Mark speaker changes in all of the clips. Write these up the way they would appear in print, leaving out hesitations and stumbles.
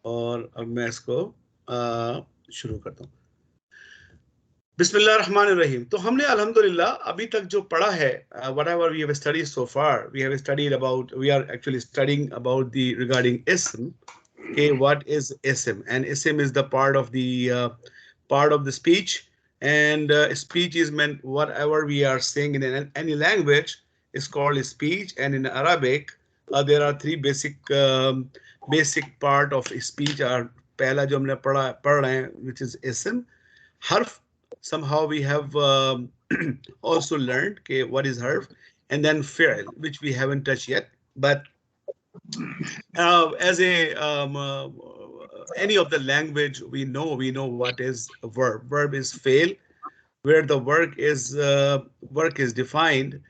Speaker 1: और अब मैं इसको शुरू करता हूँ। बिस्मिल्लाहिर्रहमानिर्रहीम। तो हमने अल्हम्दुलिल्लाह अभी तक जो पढ़ा है, whatever we have studied so far, we are actually studying about the regarding ism. Okay, what is ism? And ism is the part of the speech, and speech is meant whatever we are saying in any language is called speech. And in Arabic, there are three basic part of speech. Are पहला जो हमने पढ़ रहे हैं, which is ism, harf. Somehow we have also learned okay, what is harf, and then fi'l, which we haven't touched yet. But as any of the language, we know what is a verb. Verb is fail, where the work is defined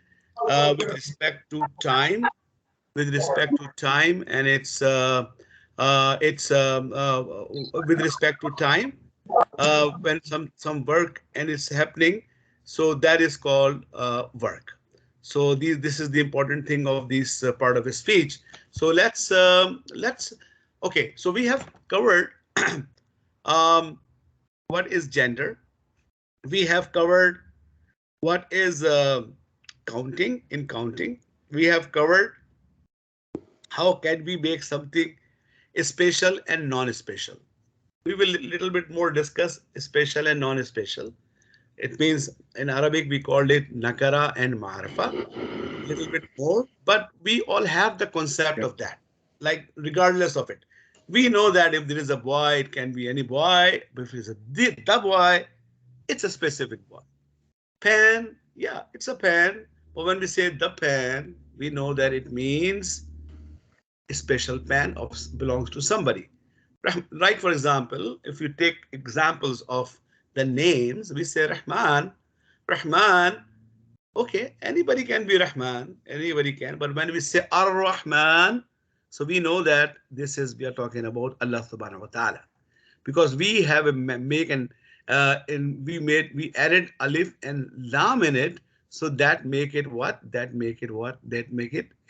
Speaker 1: with respect to time, and it's with respect to time when some work and it's happening, so that is called work. So this is the important thing of this part of a speech. So let's okay, so we have covered what is gender. We have covered what is counting. In counting, we have covered how can we make something special and non-special. We will little bit more discuss special and non-special. It means in Arabic we called it nakara and ma'arifa. Little bit more, but we all have the concept of that. Like regardless of it, we know that if there is a boy, it can be any boy. If it's the boy, it's a specific boy. Pen, yeah, it's a pen. But when we say the pen, we know that it means a special pen belongs to somebody. Right, for example, if you take examples of the names, we say Rahman. Okay, anybody can be Rahman, anybody can. But when we say Ar-Rahman, so we know that we are talking about Allah subhanahu wa ta'ala. Because we have we added alif and lam in it, so that make it what?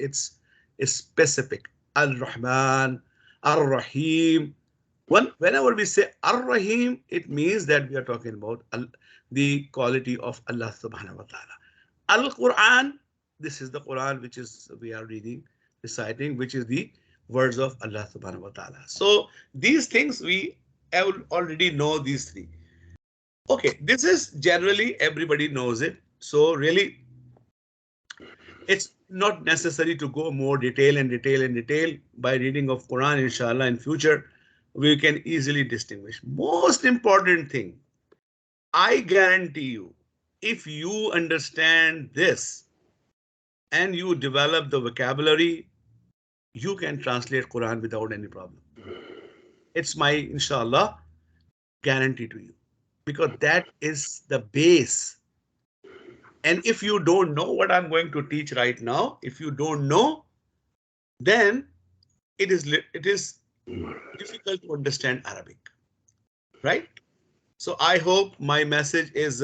Speaker 1: It's specific. Al-Rahman, Ar-Rahim. Whenever we say Ar-Rahim, it means that we are talking about the quality of Allah subhanahu wa ta'ala. Al-Quran, this is the Quran which is we are reciting, which is the words of Allah subhanahu wa ta'ala. So these things we already know, these three. Okay, this is generally everybody knows it. So really, it's not necessary to go more detail by reading of Quran. Inshallah, in future, we can easily distinguish. Most important thing, I guarantee you, if you understand this and you develop the vocabulary, you can translate Quran without any problem. It's my, inshallah, guarantee to you, because that is the base. And if you don't know what I'm going to teach right now, if you don't know, then it is difficult to understand Arabic, right? So I hope my message is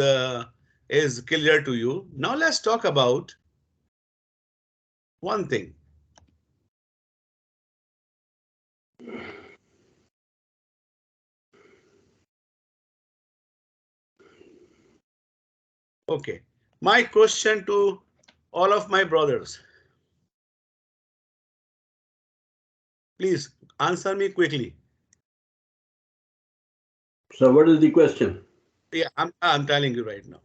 Speaker 1: clear to you. Now let's talk about one thing. Okay, my question to all of my brothers. Please answer me quickly.
Speaker 2: So what is the question?
Speaker 1: Yeah, I'm telling you right now.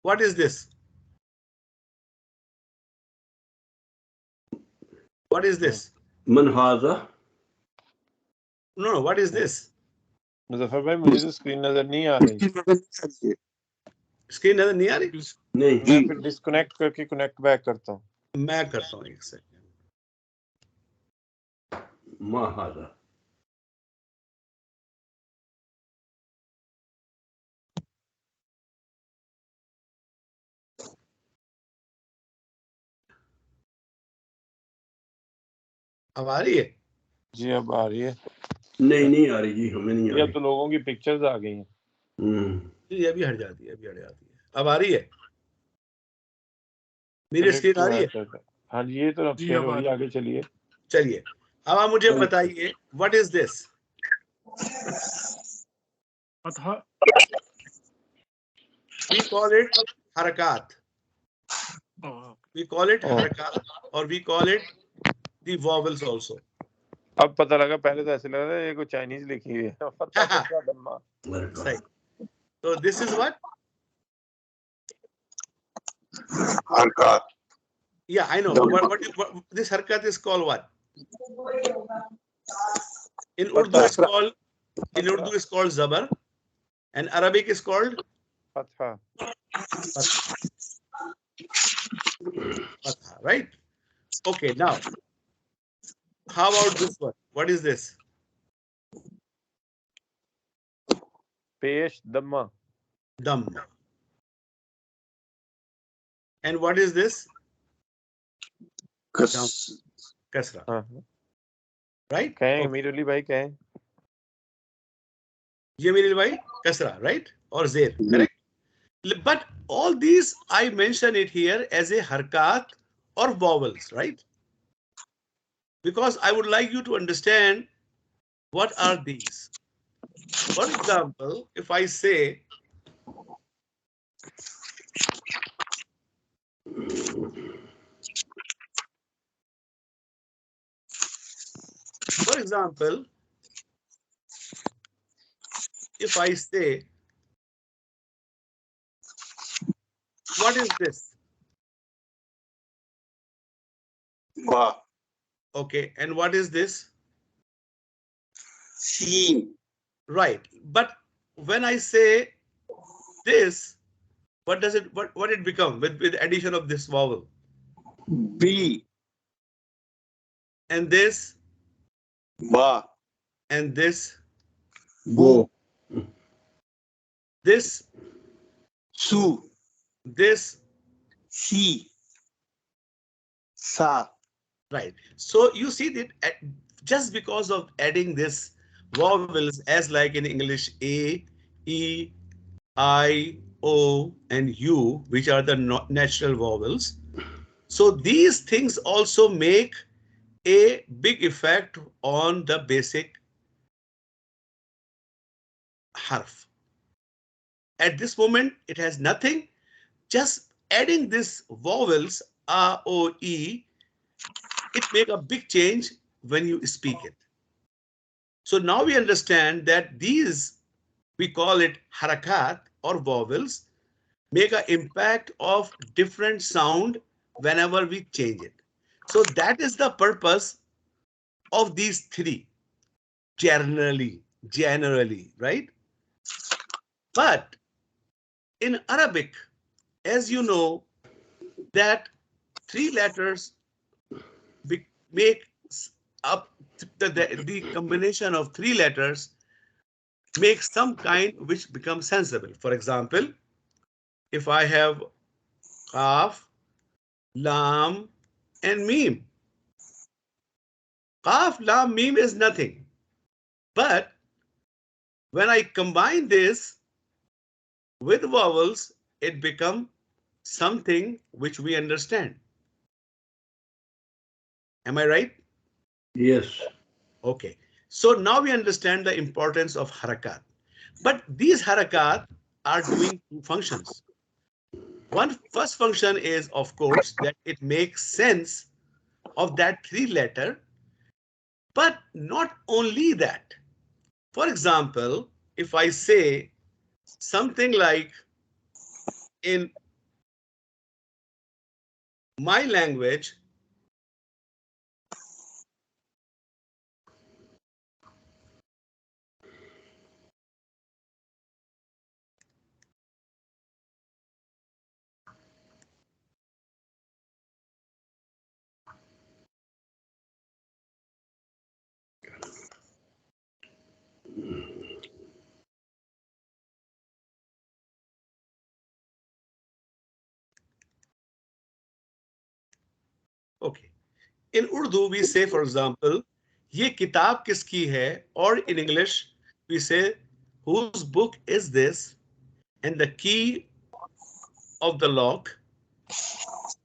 Speaker 1: What is this? What is this?
Speaker 2: Man haza?
Speaker 1: No, what is this?
Speaker 3: Muzaffar भाई मुझे तो screen नजर नहीं आ रही।
Speaker 1: Screen नजर नहीं आ रही?
Speaker 2: नहीं,
Speaker 3: मैं फिर डिस्कनेक्ट करके कनेक्ट बैक करता हूँ।
Speaker 1: मैं करता हूँ, एक सेकंड।
Speaker 2: मा हाजा।
Speaker 1: अब आ रही है?
Speaker 3: जी अब आ रही है।
Speaker 2: नहीं आ रही जी, हमें नहीं आ रही।
Speaker 3: अब तो लोगों की पिक्चर्स आ गई हैं।
Speaker 1: ये अभी हट जाती है, अब आ रही है? मेरी स्क्रीन आ रही है?
Speaker 3: हाँ जी, ये तो फेल हो रही है, आगे चलिए।
Speaker 1: चलिए अब आप मुझे बताइए what is this? We call it harakat. We call it harakat or we call it the vowels also.
Speaker 3: अब पता लगा, पहले तो ऐसे लग रहा था ये कोई चाइनीज लिखी हुई है। फतह कसरा दम्मा।
Speaker 1: Right. So this is what?
Speaker 4: Harakat.
Speaker 1: Yeah, I know. What this harakat is called what? In Urdu it's called zabar, and Arabic is called
Speaker 3: फतह।
Speaker 1: fatha, right? Okay, now how about this one? What is this?
Speaker 3: पेश दम्मा।
Speaker 1: Dhamma. And what is this? Kasra.
Speaker 3: हाँ,
Speaker 1: Right?
Speaker 3: कहें
Speaker 1: Okay.
Speaker 3: Immediately भाई कहें।
Speaker 1: Jamil bhai, kasra, right? Or zer, correct? But all these I mention it here as a harkat or vowels, right? Because I would like you to understand what are these. For example, if I say, for example, if I say, what is this?
Speaker 4: Ba.
Speaker 1: Okay, and what is this?
Speaker 4: Seen.
Speaker 1: Right. But when I say this, what does it what it become with addition of this vowel?
Speaker 4: B.
Speaker 1: And this
Speaker 4: Ba.
Speaker 1: and this,
Speaker 2: Go.
Speaker 1: this,
Speaker 4: Su.
Speaker 1: this,
Speaker 4: Si. Sa.
Speaker 1: right. So you see that just because of adding this vowels as like in English A, E, I, O, and U, which are the natural vowels. So these things also make a big effect on the basic harf. At this moment, it has nothing. Just adding this vowels A, O, E, it make a big change when you speak it. So now we understand that these, we call it harakat or vowels, make an impact of different sound whenever we change it. So that is the purpose of these three, generally, right? But in Arabic, as you know, that three letters make up the combination of three letters makes some kind which becomes sensible. For example, if I have Qaf, Lam, and Mim. Qaf, Lam, Mim is nothing. But when I combine this with vowels, it becomes something which we understand. Am I right?
Speaker 2: Yes.
Speaker 1: Okay. So now we understand the importance of harakat. But these harakat are doing two functions. One first function is, of course, that it makes sense of that three letter, but not only that. For example, if I say something like in my language, okay, in Urdu we say, for example, ये किताब किसकी है? Or in English we say, whose book is this? And the key of the lock.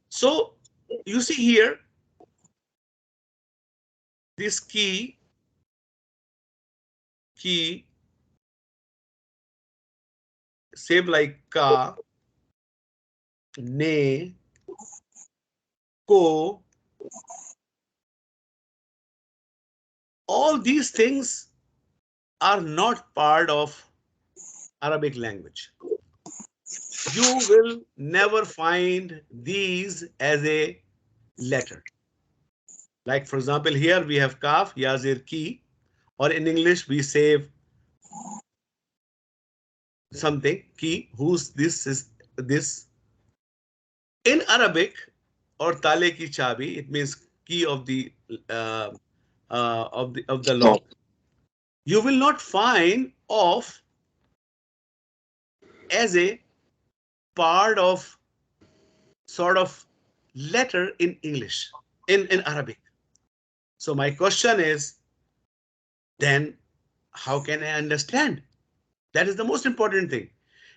Speaker 1: So you see here, this key, same like ka, ne, ko, all these things are not part of Arabic language. You will never find these as a letter. Like for example, here we have kaf, yazir, ki, or in English we say something, ki, whose this is this. In Arabic, or tale ki chabi, it means key of the lock. You will not find of as a part of sort of letter in English, in Arabic. So my question is, then how can I understand? That is the most important thing.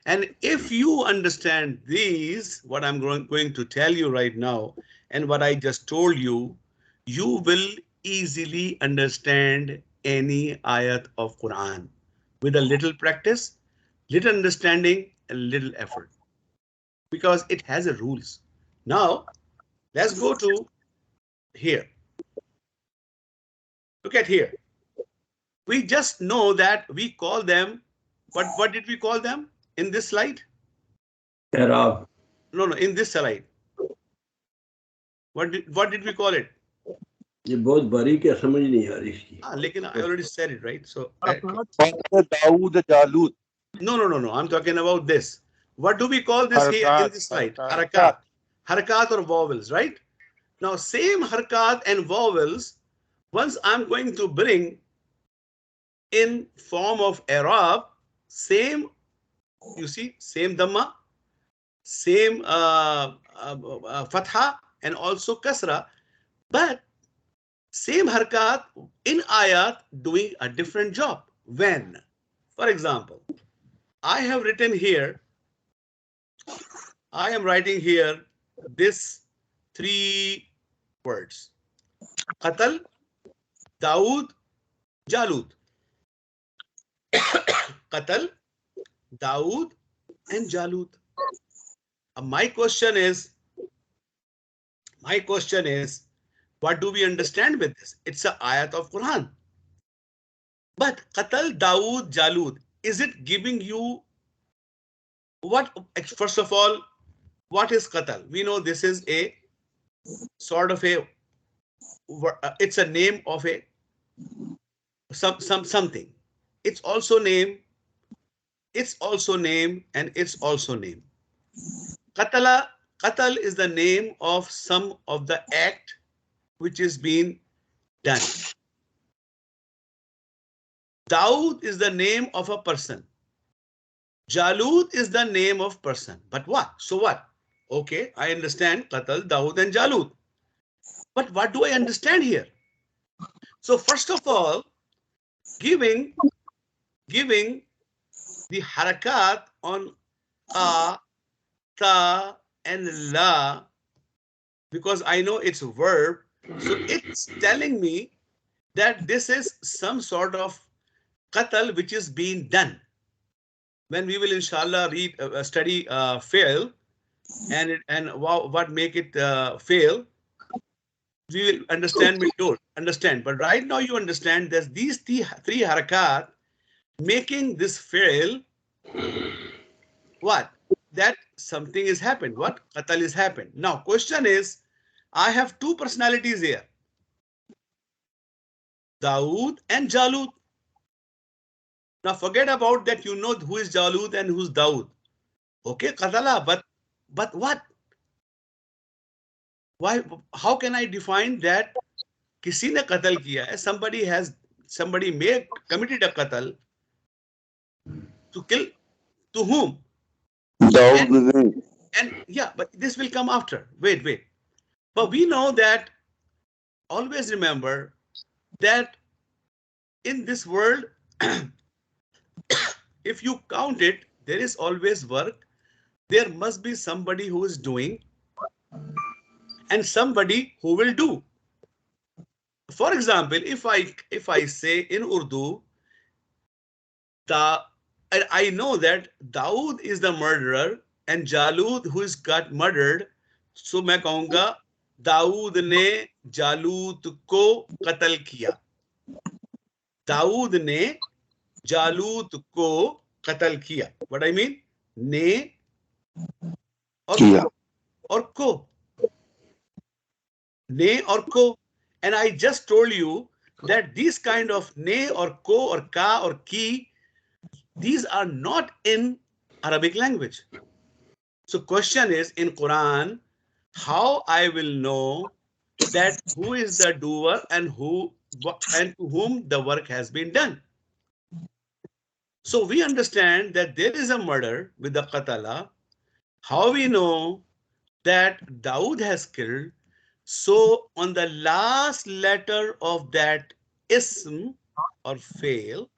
Speaker 1: And if you understand these, what I'm going to tell you right now, and what I just told you, you will easily understand any ayat of Quran with a little practice, little understanding, and little effort, because it has a rules. Now, let's go to here. Look at here. We just know that we call them, what did we call them in this slide?
Speaker 2: Arab.
Speaker 1: No, in this slide. What did we call it?
Speaker 2: ये बहुत बारीक है, समझ नहीं आ रही इसकी.
Speaker 1: लेकिन I already said it, right? So
Speaker 4: Dawood Jalut.
Speaker 1: no. I'm talking about this. What do we call this here in this slide? Harakat. Harakat or vowels, right? Now, same harakat and vowels, once I'm going to bring in form of Arab, same, you see, same dhamma, same fatha, and also kasra, but same harakat in ayat doing a different job. When, for example, I have written here, I am writing here this 3 words: Qatal, Dawood, Jalut. Qatal, Dawood, and Jalut. My question is, what do we understand with this? It's an ayat of Quran. But Qatal, Dawood, Jalut, is it giving you what? First of all, what is Qatal? We know this is a sort of a, it's a name of a something. It's also name, and it's also name. Qatal is the name of some of the act which is being done. Dawood is the name of a person. Jalut is the name of person. But what? So what? Okay, I understand Qatal, Dawood, and Jalut. But what do I understand here? So first of all, giving the harakat on ka, ta, and la, because I know it's a verb, so it's telling me that this is some sort of qatal which is being done. When we will inshallah read study fail and what make it fail, we will understand, we don't understand. But right now you understand that these three harakat making this fail, what? That something is happened. What? Qatal is happened. Now question is, I have 2 personalities here, Dawood and Jalut. Now forget about that, you know who is Jalut and who's Dawood. Okay, Qatala, but what? Why? How can I define that किसी ने कत्ल किया है, somebody may committed a qatl, to kill, to whom? And yeah, but this will come after. Wait. But we know that, always remember that in this world, if you count it, there is always work. There must be somebody who is doing, and somebody who will do. For example, if I say in Urdu, I know that Daud is the murderer and Jalut who is got murdered, so मैं कहूँगा दाऊद ने जालूत को कत्ल किया. दाऊद ने जालूत को कत्ल किया. What I mean? ने और को. Ne or ko. And I just told you that these kind of ne or ko or ka or ki, these are not in Arabic language. So question is, in Quran, how I will know that who is the doer and who and to whom the work has been done? So we understand that there is a murder with the qatala. How we know that Daud has killed? So on the last letter of that ism or fail,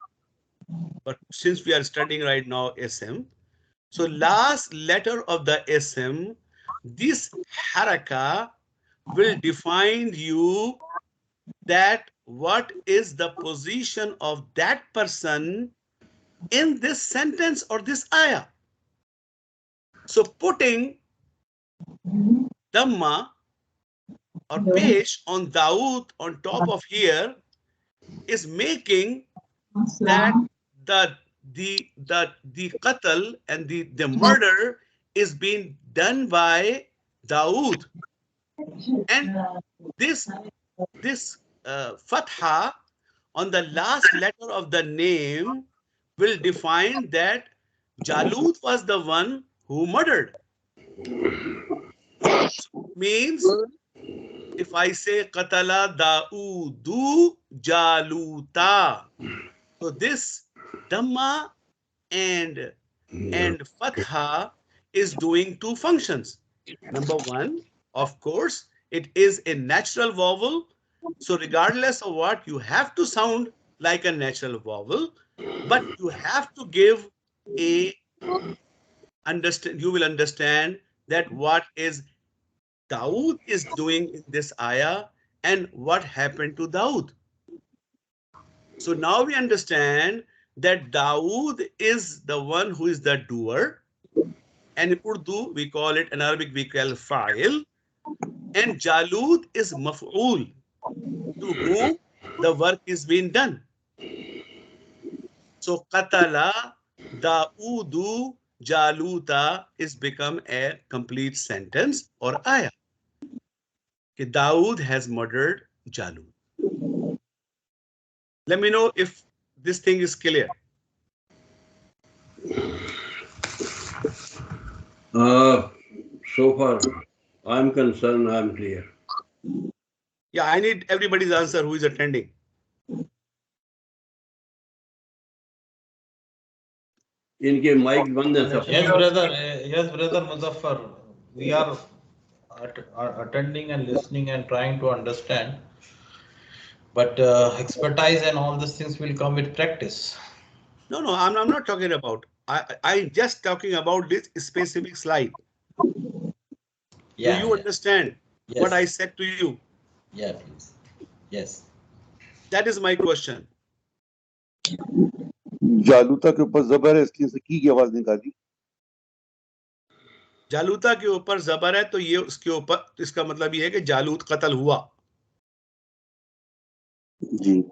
Speaker 1: but since we are studying right now ism, so last letter of the ism, this haraka will define you that what is the position of that person in this sentence or this ayah. So putting Dhamma or pesh on Daud on top of here is making that the qatl and the murder is being done by Daud, and this fatha on the last letter of the name will define that Jalut was the one who murdered. Means if I say qatala Daudu Jaluta, so this Dhamma and Fatha is doing two functions. Number one, of course, it is a natural vowel. So regardless of what, you have to sound like a natural vowel, but you have to give a understand. You will understand that what is Daud is doing in this ayah and what happened to Daud. So now we understand that Daud is the one who is the doer, and in Urdu we call it, in Arabic we call fa'il, and Jalut is maf'ul, to whom the work is being done. So qatala Daudu Jaluta is become a complete sentence or ayah. Daud has murdered Jalut. Let me know if this thing is clear.
Speaker 2: So far, I'm concerned, I'm clear.
Speaker 1: Yeah, I need everybody's answer who is attending.
Speaker 2: इनके mic बंद है सब.
Speaker 5: Yes, brother Muzaffar. We are attending and listening and trying to understand. But expertise and all these things will come with practice.
Speaker 1: No, I'm not talking about. I'm just talking about this specific slide.
Speaker 5: Yeah,
Speaker 1: Do you understand what I said to you?
Speaker 5: Yeah, please. Yes.
Speaker 1: That is my question.
Speaker 4: जालूता के ऊपर जबर है, इसलिए से की आवाज निकाली.
Speaker 1: जालूता के ऊपर जबर है, तो ये उसके ऊपर, इसका मतलब ये है कि जालूत कत्ल हुआ.
Speaker 4: जी.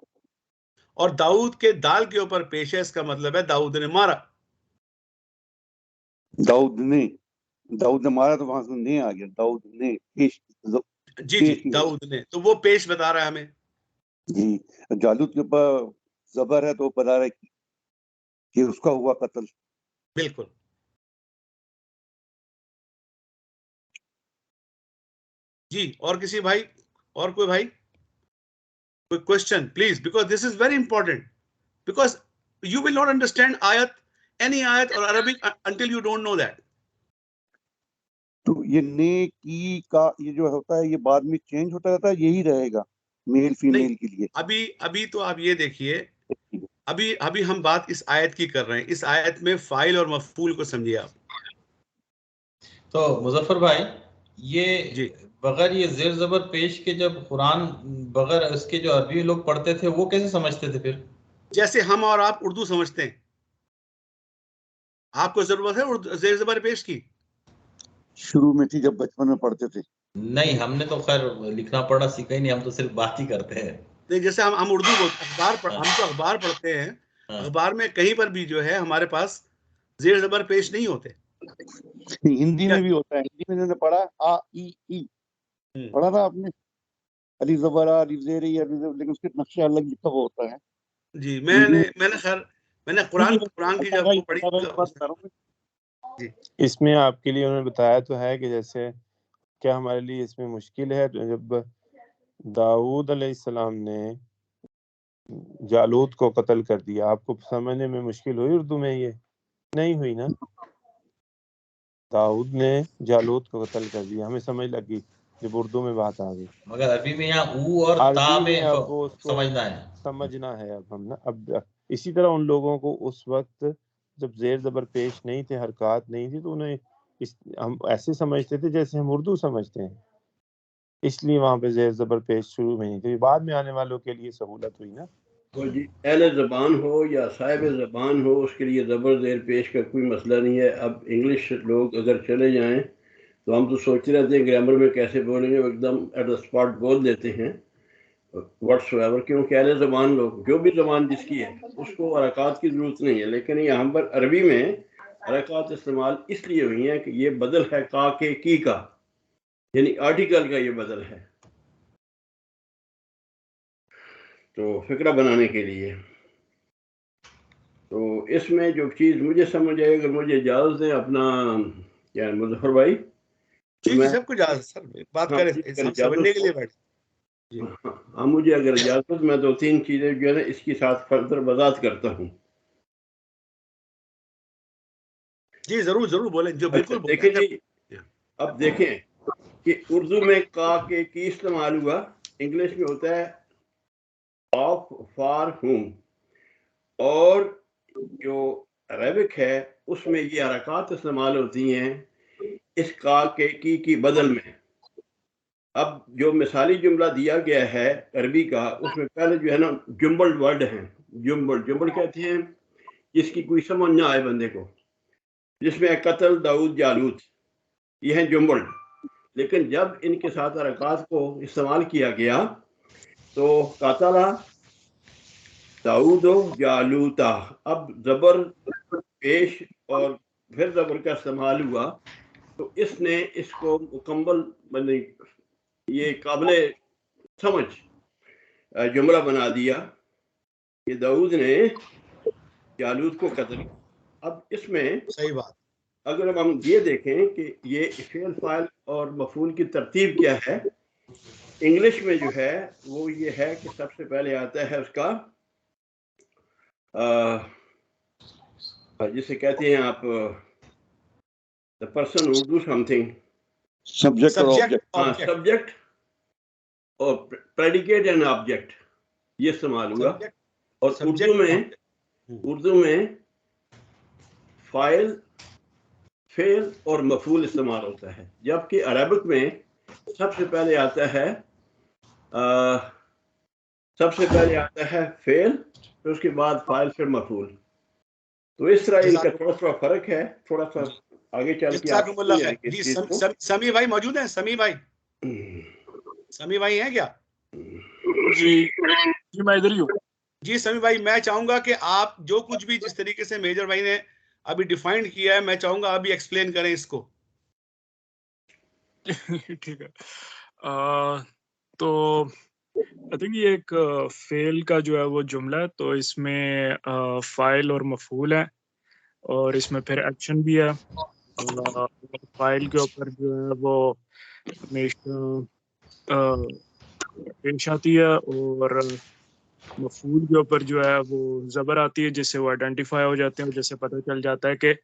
Speaker 1: और दाऊद के दाल के ऊपर पेश है, इसका मतलब है दाऊद ने मारा.
Speaker 4: दाऊद ने मारा, तो वहां से नहीं आ गया. दाऊद ने पेश.
Speaker 1: जी दाऊद ने, तो वो पेश बता रहा है हमें.
Speaker 4: जी. जालूत के ऊपर जबर है, तो बता रहा है कि उसका हुआ कत्ल.
Speaker 1: बिल्कुल. जी, और किसी भाई, और कोई भाई, कोई question please, because this is very important, because you will not understand any ayat or Arabic until you don't know that.
Speaker 4: तो ये ने की का ये जो होता है, ये बाद में चेंज होता रहता है, यही रहेगा मेल फीमेल के लिए.
Speaker 1: अभी तो आप ये देखिए, अभी हम बात इस आयत की कर रहे हैं. इस आयत में फाइल और मफूल को समझिए आप.
Speaker 5: तो मुजफ्फर भाई, ये بغیر یہ زیر زبر پیش کے جب قرآن بغیر اس کے جو عربی لوگ پڑھتے تھے وہ کیسے سمجھتے تھے پھر؟
Speaker 1: جیسے ہم اور آپ اردو سمجھتے ہیں. آپ کو ضرورت ہے زیر زبر پیش کی؟
Speaker 4: شروع میں تھی جب بچپن میں پڑھتے تھے.
Speaker 5: نہیں، ہم نے تو خیر لکھنا پڑھنا سیکھا ہی نہیں، ہم تو صرف بات ہی کرتے ہیں.
Speaker 1: نہیں، جیسے ہم اردو بولتے ہم تو اخبار پڑھتے ہیں. اخبار میں کہیں پر بھی جو ہے ہمارے پاس زیر زبر پیش نہیں ہوتے.
Speaker 4: ہندی میں بھی ہوتا ہے. ہندی میں انہوں نے پڑھا آ ای ای پڑھا تھا آپ نے؟ علی زبر علی زیر لیکن اس کے نقشہ الگ لکھا ہوا ہوتا ہے.
Speaker 1: جی میں نے خیر میں نے قرآن کی جب پڑھی. جی
Speaker 3: اس میں آپ کے لیے انہوں نے بتایا تو ہے کہ جیسے کیا ہمارے لیے اس میں مشکل ہے جب داؤد علیہ السلام نے جالوت کو قتل کر دیا، آپ کو سمجھنے میں مشکل ہوئی اردو میں؟ یہ نہیں ہوئی نا. داؤد نے جالوت کو قتل کر دیا، ہمیں سمجھ لگی جب اردو میں بات آ گئی.
Speaker 5: مگر عربی میں یہاں او اور تا
Speaker 3: عربی
Speaker 5: میں
Speaker 3: میں اب وہ اس کو
Speaker 5: سمجھنا ہے.
Speaker 3: سمجھنا ہے اب ہم نا. اب اسی طرح ان لوگوں کو اس وقت جب زیر زبر پیش نہیں تھے، حرکات نہیں تھی، تو انہیں ہم ایسے سمجھتے تھے جیسے ہم اردو سمجھتے ہیں، اس لیے وہاں پہ زیر زبر پیش شروع میں نہیں تھی. بعد میں آنے والوں کے لیے سہولت ہوئی نا.
Speaker 2: تو جی اہل زبان ہو یا صاحب زبان ہو، اس کے لیے زبر زیر پیش کا کوئی مسئلہ نہیں ہے. اب انگلش لوگ اگر چلے جائیں تو ہم تو سوچتے رہتے ہیں گرامر میں کیسے بولیں گے، وہ ایک دم ایٹ دا اسپاٹ بول دیتے ہیں واٹس ایور. کیونکہ اہل زبان لوگ، جو بھی زبان جس کی ہے، اس کو حرکات کی ضرورت نہیں ہے. لیکن یہاں پر عربی میں حرکات استعمال اس لیے ہوئی ہیں کہ یہ بدل ہے کا کے کی کا، یعنی آرٹیکل کا یہ بدل ہے، تو فکرہ بنانے کے لیے. تو اس میں جو چیز مجھے سمجھ آئے، اگر مجھے اجازت ہے اپنا کیا مظفر بھائی،
Speaker 1: جی سب کچھ سر بات کریں، ہم سمجھنے کے لیے بیٹھے.
Speaker 2: ہاں مجھے اگر اجازت، میں دو تین چیزیں جو ہے نا اس کے ساتھ فردر وضاحت کرتا ہوں.
Speaker 1: جی ضرور بولیں، جو بالکل
Speaker 2: دیکھیں جی، اب دیکھیں کہ اردو میں کا کے کی استعمال ہوا، انگلش میں ہوتا ہے آف فار ہوم، اور جو عربک ہے اس میں یہ حرکات استعمال ہوتی ہیں اس کا کے کی بدل میں. اب جو مثالی جملہ دیا گیا ہے عربی کا، اس میں پہلے جو ہے نا جمبلڈ ورڈ ہیں. جمبل کہتے ہیں جس کی کوئی سمجھ نہ آئے بندے کو، جس میں قتل داؤد جالوت، یہ ہیں جمبلڈ. لیکن جب ان کے ساتھ حرکات کو استعمال کیا گیا تو قاتلہ داؤد جالوتا، اب زبر پیش اور پھر زبر کا استعمال ہوا، تو اس نے اس کو مکمل یہ قابل سمجھ جملہ بنا دیا کہ داؤد نے جالوت کو قتل کیا. اب اس میں
Speaker 1: صحیح بات،
Speaker 2: اگر ہم یہ دیکھیں کہ یہ فعل فاعل اور مفعول کی ترتیب کیا ہے، انگلش میں جو ہے وہ یہ ہے کہ سب سے پہلے آتا ہے اس کا جسے کہتے ہیں آپ the person who do something،
Speaker 4: subject اور آبجیکٹ.
Speaker 2: سبجیکٹ اور پریڈیکیٹ اینڈ آبجیکٹ یہ استعمال ہوا. اور اردو میں فاعل، فعل اور مفعول استعمال ہوتا ہے، جبکہ عربک میں سب سے پہلے آتا ہے فعل، پھر اس کے بعد فاعل، پھر مفعول. تو اس طرح ان کا تھوڑا سا فرق ہے، تھوڑا سا آگے چل کے آپ
Speaker 1: جی سمی بھائی موجود ہیں؟ سمی بھائی ہیں کیا؟
Speaker 6: جی میں ادھر ہی ہوں.
Speaker 1: جی سمی بھائی، میں چاہوں گا کہ آپ جو کچھ بھی جس طریقے سے میجر بھائی نے ابھی ڈیفائنڈ کیا ہے، میں چاہوں گا ابھی ایکسپلین کریں اس کو.
Speaker 6: ٹھیک ہے. تو آئی تھنک یہ ایک فعل کا جو ہے وہ جملہ ہے، تو اس میں فاعل اور مفعول ہے، اور اس میں پھر ایکشن بھی ہے. فاعل کے اوپر جو ہے وہ ہمیشہ پیش آتی ہے، اور مفعول کے اوپر جو ہے وہ زبر آتی ہے، جس سے وہ آئیڈینٹیفائی ہو جاتے ہیں، جیسے پتہ چل جاتا ہے کہ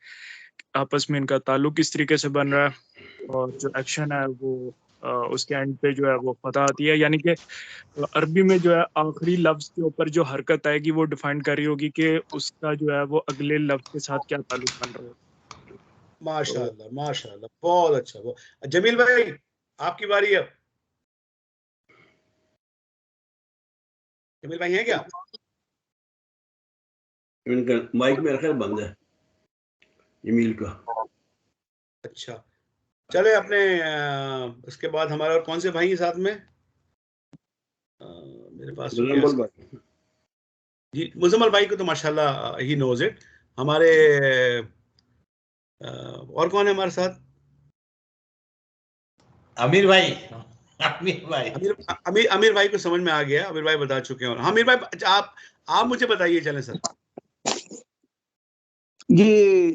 Speaker 6: آپس میں ان کا تعلق کس طریقے سے بن رہا ہے. اور جو ایکشن ہے وہ اس کے اینڈ پہ جو ہے وہ فتح آتی ہے. یعنی کہ عربی میں جو ہے آخری لفظ کے اوپر جو حرکت آئے گی وہ ڈیفائن کر رہی ہوگی کہ اس کا جو ہے وہ اگلے لفظ کے ساتھ کیا تعلق بن رہا ہے.
Speaker 1: ماشاء اللہ بہت اچھا. جمیل بھائی آپ کی باری ہے اب. جمیل بھائی ہیں کیا؟
Speaker 2: ان کا مائک میرا خیال بند ہے جمیل کا.
Speaker 1: اچھا چلے اپنے اس کے بعد ہمارے اور کون سے بھائی ہیں ساتھ میں؟ میرے پاس
Speaker 2: مزمل بھائی.
Speaker 1: جی مزمل بھائی کو تو ماشاءاللہ ہی نوز اٹ. ہمارے اور کون ہے ہمارے ساتھ؟
Speaker 5: امیر بھائی. امیر بھائی
Speaker 1: امیر بھائی کو سمجھ میں آ گیا. امیر بھائی بتا چکے ہیں. ہاں امیر بھائی آپ مجھے بتائیے. چلیں سر.
Speaker 4: یہ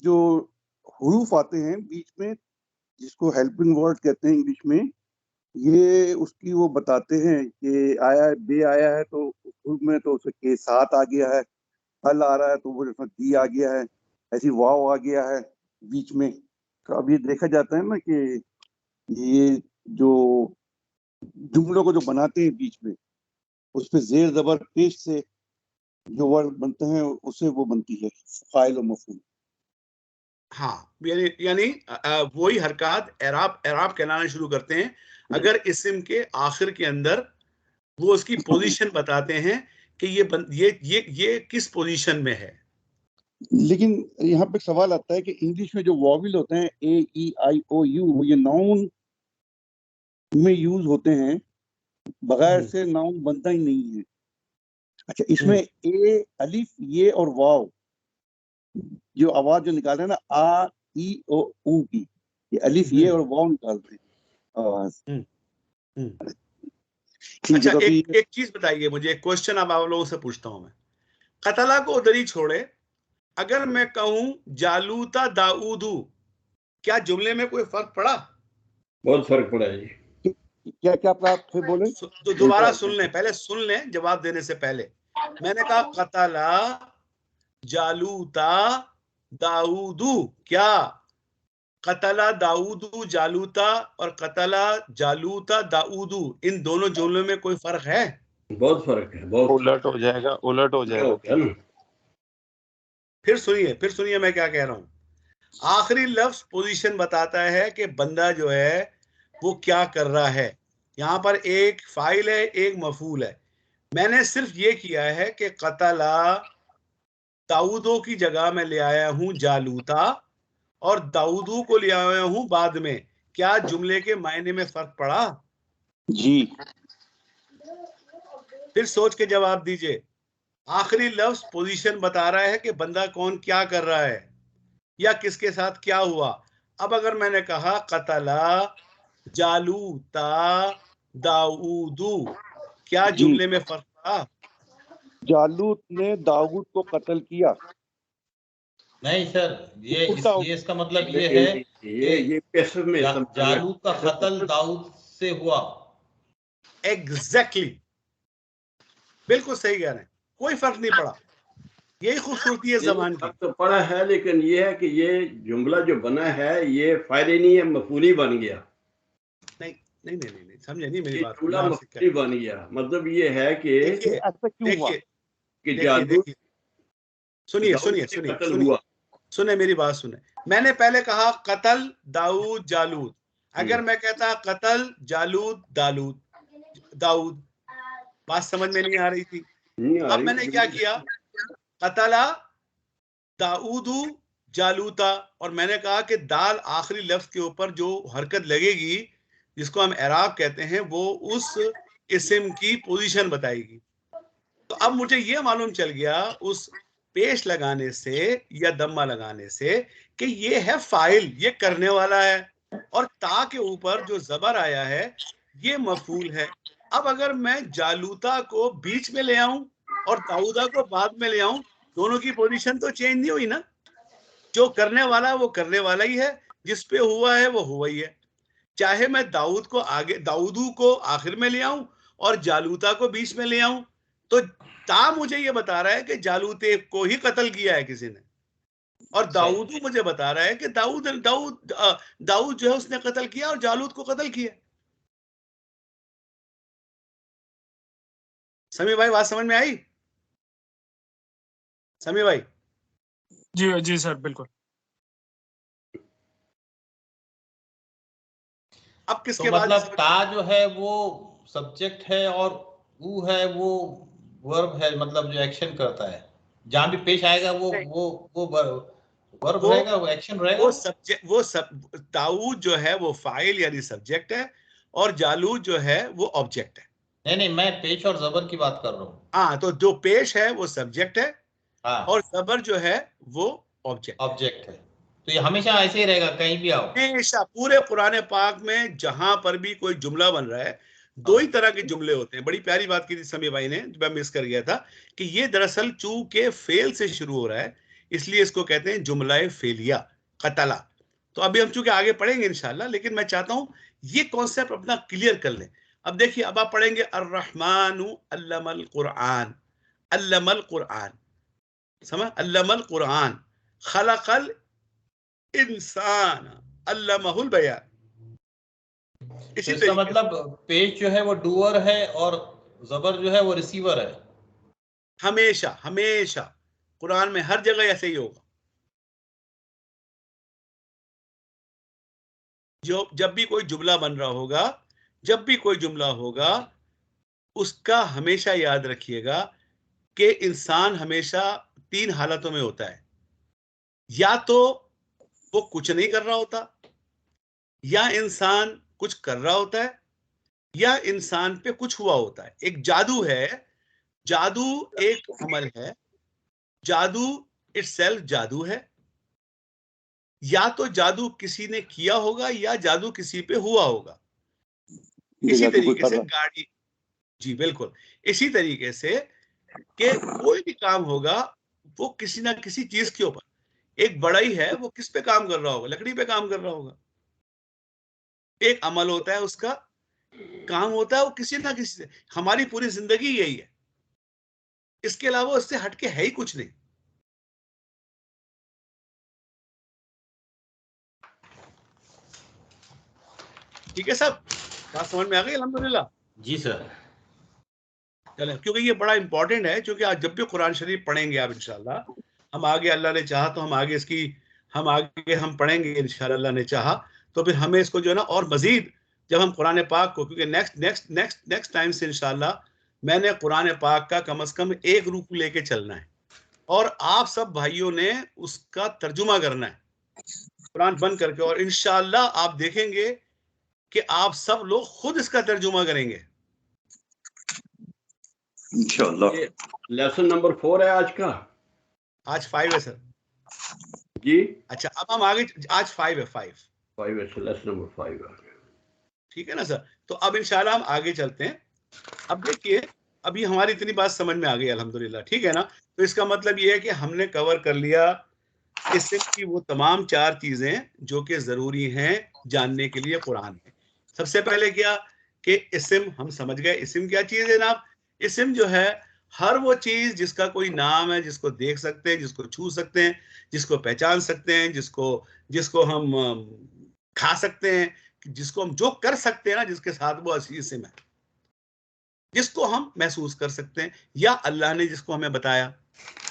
Speaker 4: جو حروف آتے ہیں بیچ میں جس کو ہیلپنگ ورڈ کہتے ہیں انگلش میں، یہ اس کی وہ بتاتے ہیں کہ آیا بے آیا ہے تو حروف میں تو اس کے ساتھ آ گیا ہے، ال آ رہا ہے تو وہ دی آ گیا ہے، ایسی واو آ گیا ہے بیچ میں. تو اب یہ دیکھا جاتا ہے نا کہ یہ جو جملوں کو جو بناتے ہیں بیچ میں اس پہ زیر زبر پیش سے جو ورڈ بنتے ہیں اسے وہ بنتی ہے فاعل و مفعول.
Speaker 1: ہاں یعنی وہی حرکات اعراب کہلانا شروع کرتے ہیں اگر اسم کے آخر کے اندر وہ اس کی پوزیشن بتاتے ہیں کہ یہ کس پوزیشن میں ہے.
Speaker 4: لیکن یہاں پہ سوال آتا ہے کہ انگلش میں جو واویل ہوتے ہیں اے ای آئی او یو یہ ناؤن میں یوز ہوتے ہیں، بغیر سے ناؤن بنتا ہی نہیں ہے. اچھا اس میں اے الف یہ اور واو جو آواز جو نکال رہے ہیں نا آ ای او او کی، یہ الف یہ اور واو نکالتے ہیں آواز.
Speaker 1: اچھا ایک چیز بتائیے مجھے. ایک کوشچن اب آپ لوگوں سے پوچھتا ہوں میں. قتلہ کو ادھر ہی چھوڑے اگر میں کہوں جالوتا داؤدو کیا جملے میں کوئی فرق پڑا؟
Speaker 2: بہت فرق پڑا ہے جی.
Speaker 4: کیا آپ پھر بولیں
Speaker 1: تو دوبارہ سن لیں. پہلے سن لیں جواب دینے سے پہلے. میں نے کہا قتلہ جالوتا داؤدو، کیا قتلہ داؤدو جالوتا اور قتلہ جالوتا داؤدو ان دونوں جملوں میں کوئی فرق ہے؟
Speaker 2: بہت فرق ہے. بہت
Speaker 3: الٹ ہو جائے گا، الٹ ہو جائے گا.
Speaker 1: پھر سنیے میں کیا کہہ رہا ہوں. آخری لفظ پوزیشن بتاتا ہے کہ بندہ جو ہے وہ کیا کر رہا ہے. یہاں پر ایک فاعل ہے ایک مفعول ہے. میں نے صرف یہ کیا ہے کہ قتلہ داؤدو کی جگہ میں لے آیا ہوں جالوتا اور داؤدو کو لے آیا ہوں بعد میں. کیا جملے کے معنی میں فرق پڑا؟
Speaker 4: جی.
Speaker 1: پھر سوچ کے جواب دیجئے. آخری لفظ پوزیشن بتا رہا ہے کہ بندہ کون کیا کر رہا ہے یا کس کے ساتھ کیا ہوا. اب اگر میں نے کہا قتلہ جالوتا داؤدو کیا
Speaker 4: جی
Speaker 1: جملے میں فرق پڑا؟
Speaker 4: جالوت نے داؤد کو قتل کیا.
Speaker 5: نہیں سر، یہ اس کا مطلب یہ ہے کہ
Speaker 2: یہ پیسو میں
Speaker 5: جالوت کا قتل داؤد سے ہوا.
Speaker 1: ایگزیکٹلی بالکل صحیح کہہ رہے ہیں. کوئی فرق نہیں پڑا. یہی خوبصورتی ہے زبان کی.
Speaker 2: تو پڑا ہے لیکن یہ ہے کہ یہ جملہ جو بنا ہے یہ فائدے نہیں ہے، مفعولی بن گیا.
Speaker 1: نہیں سمجھے نہیں میری
Speaker 2: یہ
Speaker 1: بات.
Speaker 2: جملہ مفعولی بن گیا. مطلب یہ ہے کہ
Speaker 4: ایسا کیوں ہوا؟
Speaker 2: جالوت
Speaker 1: سنیں میری بات سنیں. میں نے پہلے کہا قتل داؤد جالود. اگر میں کہتا قتل جالود داؤد بات سمجھ میں نہیں آ رہی تھی. اب میں نے کیا کیا قتلہ داؤدو جالوتا اور میں نے کہا کہ دال آخری لفظ کے اوپر جو حرکت لگے گی جس کو ہم اعراب کہتے ہیں وہ اس اسم کی پوزیشن بتائے گی. تو اب مجھے یہ معلوم چل گیا اس پیش لگانے سے یا دمہ لگانے سے کہ یہ ہے فاعل، یہ کرنے والا ہے، اور تا کے اوپر جو زبر آیا ہے یہ مفعول ہے. اب اگر میں جالوتا کو بیچ میں لے آؤں اور داؤدا کو بعد میں لے آؤں دونوں کی پوزیشن تو چینج نہیں ہوئی نا. جو کرنے والا وہ کرنے والا ہی ہے، جس پہ ہوا ہے وہ ہوا ہی ہے. چاہے میں داؤدو کو آخر میں لے آؤں اور جالوتا کو بیچ میں لے آؤں تو تا مجھے یہ بتا رہا ہے کہ جالوتے کو ہی قتل کیا ہے کسی نے، اور داؤدو مجھے بتا رہا ہے کہ داؤد جو ہے اس نے قتل کیا اور جالوت کو قتل کیا. سمیع بھائی بات سمجھ میں آئی؟ سمیع بھائی
Speaker 6: جی سر بالکل.
Speaker 1: اب کس
Speaker 5: تو
Speaker 1: کے بعد
Speaker 5: مطلب تا جو ہے وہ سبجیکٹ ہے اور او ہے وہ ورب ہے، مطلب جو ایکشن کرتا ہے، جہاں بھی پیش آئے گا وہ ورب رہے گا، وہ ایکشن رہے گا.
Speaker 1: وہ تاؤد جو ہے وہ فاعل یعنی سبجیکٹ ہے، اور جالوت جو ہے وہ آبجیکٹ ہے.
Speaker 5: نہیں میں پیش اور زبر کی بات کر رہا ہوں.
Speaker 1: ہاں تو جو پیش ہے وہ سبجیکٹ ہے،
Speaker 5: ہاں
Speaker 1: اور زبر جو ہے وہ
Speaker 5: آبجیکٹ ہے. تو یہ ہمیشہ ایسے ہی رہے گا کہیں بھی آؤ.
Speaker 1: ہمیشہ پورے قرآن پاک میں جہاں پر بھی کوئی جملہ بن رہا ہے، دو ہی طرح کے جملے ہوتے ہیں. بڑی پیاری بات کی تھی سمیع بھائی نے، جو میں مس کر گیا تھا، کہ یہ دراصل چونکہ فعل سے شروع ہو رہا ہے اس لیے اس کو کہتے ہیں جملہ فعلیہ، قتلہ. تو ابھی ہم چونکہ آگے پڑھیں گے انشاءاللہ، لیکن میں چاہتا ہوں یہ کانسیپٹ اپنا کلیئر کر لیں. اب دیکھیے، اب آپ پڑھیں گے الرحمن علم القرآن، علم القرآن، سمجھ، علم القرآن، خلق الانسان، علمہ البیان.
Speaker 5: تو
Speaker 1: اسی
Speaker 5: اس کا
Speaker 1: طریقے سے
Speaker 5: مطلب پیش جو ہے وہ ڈوور ہے اور زبر جو ہے وہ ریسیور ہے.
Speaker 1: ہمیشہ ہمیشہ قرآن میں ہر جگہ ایسے ہی ہوگا. جب بھی کوئی جملہ بن رہا ہوگا، جب بھی کوئی جملہ ہوگا، اس کا ہمیشہ یاد رکھیے گا کہ انسان ہمیشہ تین حالتوں میں ہوتا ہے. یا تو وہ کچھ نہیں کر رہا ہوتا، یا انسان کچھ کر رہا ہوتا ہے، یا انسان پہ کچھ ہوا ہوتا ہے. ایک جادو ہے، جادو ایک عمل ہے، جادو اٹ سیلف جادو ہے. یا تو جادو کسی نے کیا ہوگا یا جادو کسی پہ ہوا ہوگا. اسی طریقے سے گاڑی، جی بالکل اسی طریقے سے کہ کوئی بھی کام ہوگا وہ کسی نہ کسی چیز کے اوپر. ایک بڑائی ہے، وہ کس پہ کام کر رہا ہوگا؟ لکڑی پہ کام کر رہا ہوگا. ایک عمل ہوتا ہے، اس کا کام ہوتا ہے وہ کسی نہ کسی سے. ہماری پوری زندگی یہی ہے، اس کے علاوہ اس سے ہٹ کے ہے ہی کچھ نہیں. ٹھیک ہے صاحب، بات سمجھ میں آ گئی الحمدللہ.
Speaker 5: جی سر.
Speaker 1: چلیں، کیونکہ یہ بڑا امپورٹنٹ ہے، کیونکہ آج جب بھی قرآن شریف پڑھیں گے آپ انشاءاللہ، ہم آگے اللہ نے چاہا تو ہم آگے اس کی ہم پڑھیں گے انشاءاللہ اللہ نے چاہا تو پھر ہمیں اس کو جو ہے نا اور مزید جب ہم قرآن پاک کو، کیونکہ نیکسٹ ٹائم سے انشاءاللہ میں نے قرآن پاک کا کم از کم ایک رکوع لے کے چلنا ہے، اور آپ سب بھائیوں نے اس کا ترجمہ کرنا ہے قرآن بند کر کے، اور انشاءاللہ آپ دیکھیں گے کہ آپ سب لوگ خود اس کا ترجمہ کریں گے
Speaker 4: انشاءاللہ.
Speaker 2: یہ لیسن نمبر 4 ہے آج کا.
Speaker 1: آج 5 ہے سر.
Speaker 2: جی
Speaker 1: اچھا اب ہم آگے، آج 5 ہے، 5.
Speaker 2: 5 ہے، لیسن نمبر 5 ہے.
Speaker 1: ٹھیک ہے نا سر. تو اب انشاءاللہ ہم آگے چلتے ہیں. اب دیکھیے، ابھی ہماری اتنی بات سمجھ میں آ گئی الحمدللہ، ٹھیک ہے نا. تو اس کا مطلب یہ ہے کہ ہم نے کور کر لیا اسم کی وہ تمام 4 چیزیں جو کہ ضروری ہیں جاننے کے لیے قرآن میں. سب سے پہلے کیا کہ اسم ہم سمجھ گئے. اسم کیا چیز ہے جناب؟ اسم جو ہے ہر وہ چیز جس کا کوئی نام ہے، جس کو دیکھ سکتے ہیں، جس کو چھو سکتے ہیں، جس کو پہچان سکتے ہیں، جس کو ہم کھا سکتے ہیں، جس کو ہم جو کر سکتے ہیں نا، جس کے ساتھ وہ اسم ہے، جس کو ہم محسوس کر سکتے ہیں، یا اللہ نے جس کو ہمیں بتایا،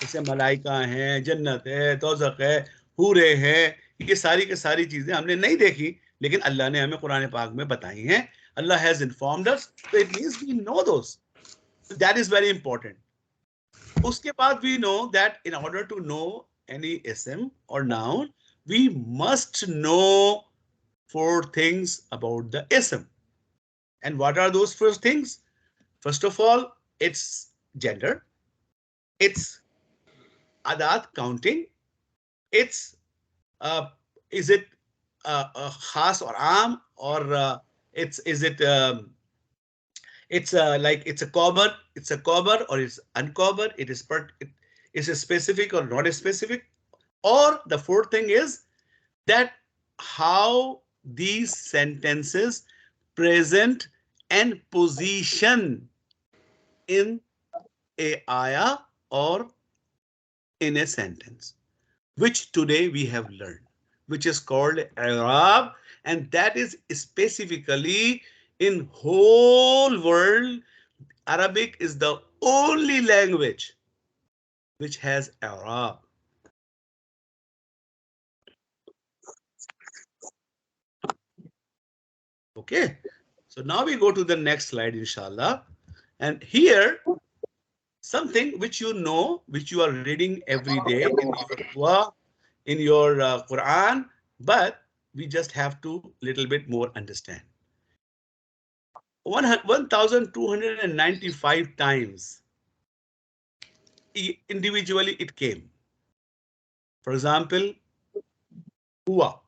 Speaker 1: جیسے ملائکہ ہیں، جنت ہے، دوزخ ہے، حورے ہیں. یہ ساری کی ساری چیزیں ہم نے نہیں دیکھی لیکن اللہ نے ہمیں قرآن پاک میں بتائی ہیں. اللہ has informed us, so it means we know those. That is very important. اس کے بعد we know that in order to know any ism or noun, we must know 4 things about the ism. And what are those 4 things? First of all, its gender, its adat counting, its is it khas or am, or is it it's a cover or it's uncover, it is a specific or not a specific. Or the 4th thing is that how these sentences present and position in a ayah or in a sentence, which today we have learned, which is called Arab, and that is specifically in whole world. Arabic is the only language which has Arab. Okay. So now we go to the next slide, inshallah. And here, something which you know, which you are reading every day in your dua, in your Quran, but we just have to little bit more understand. 1,295 times individually it came. For example, huwa.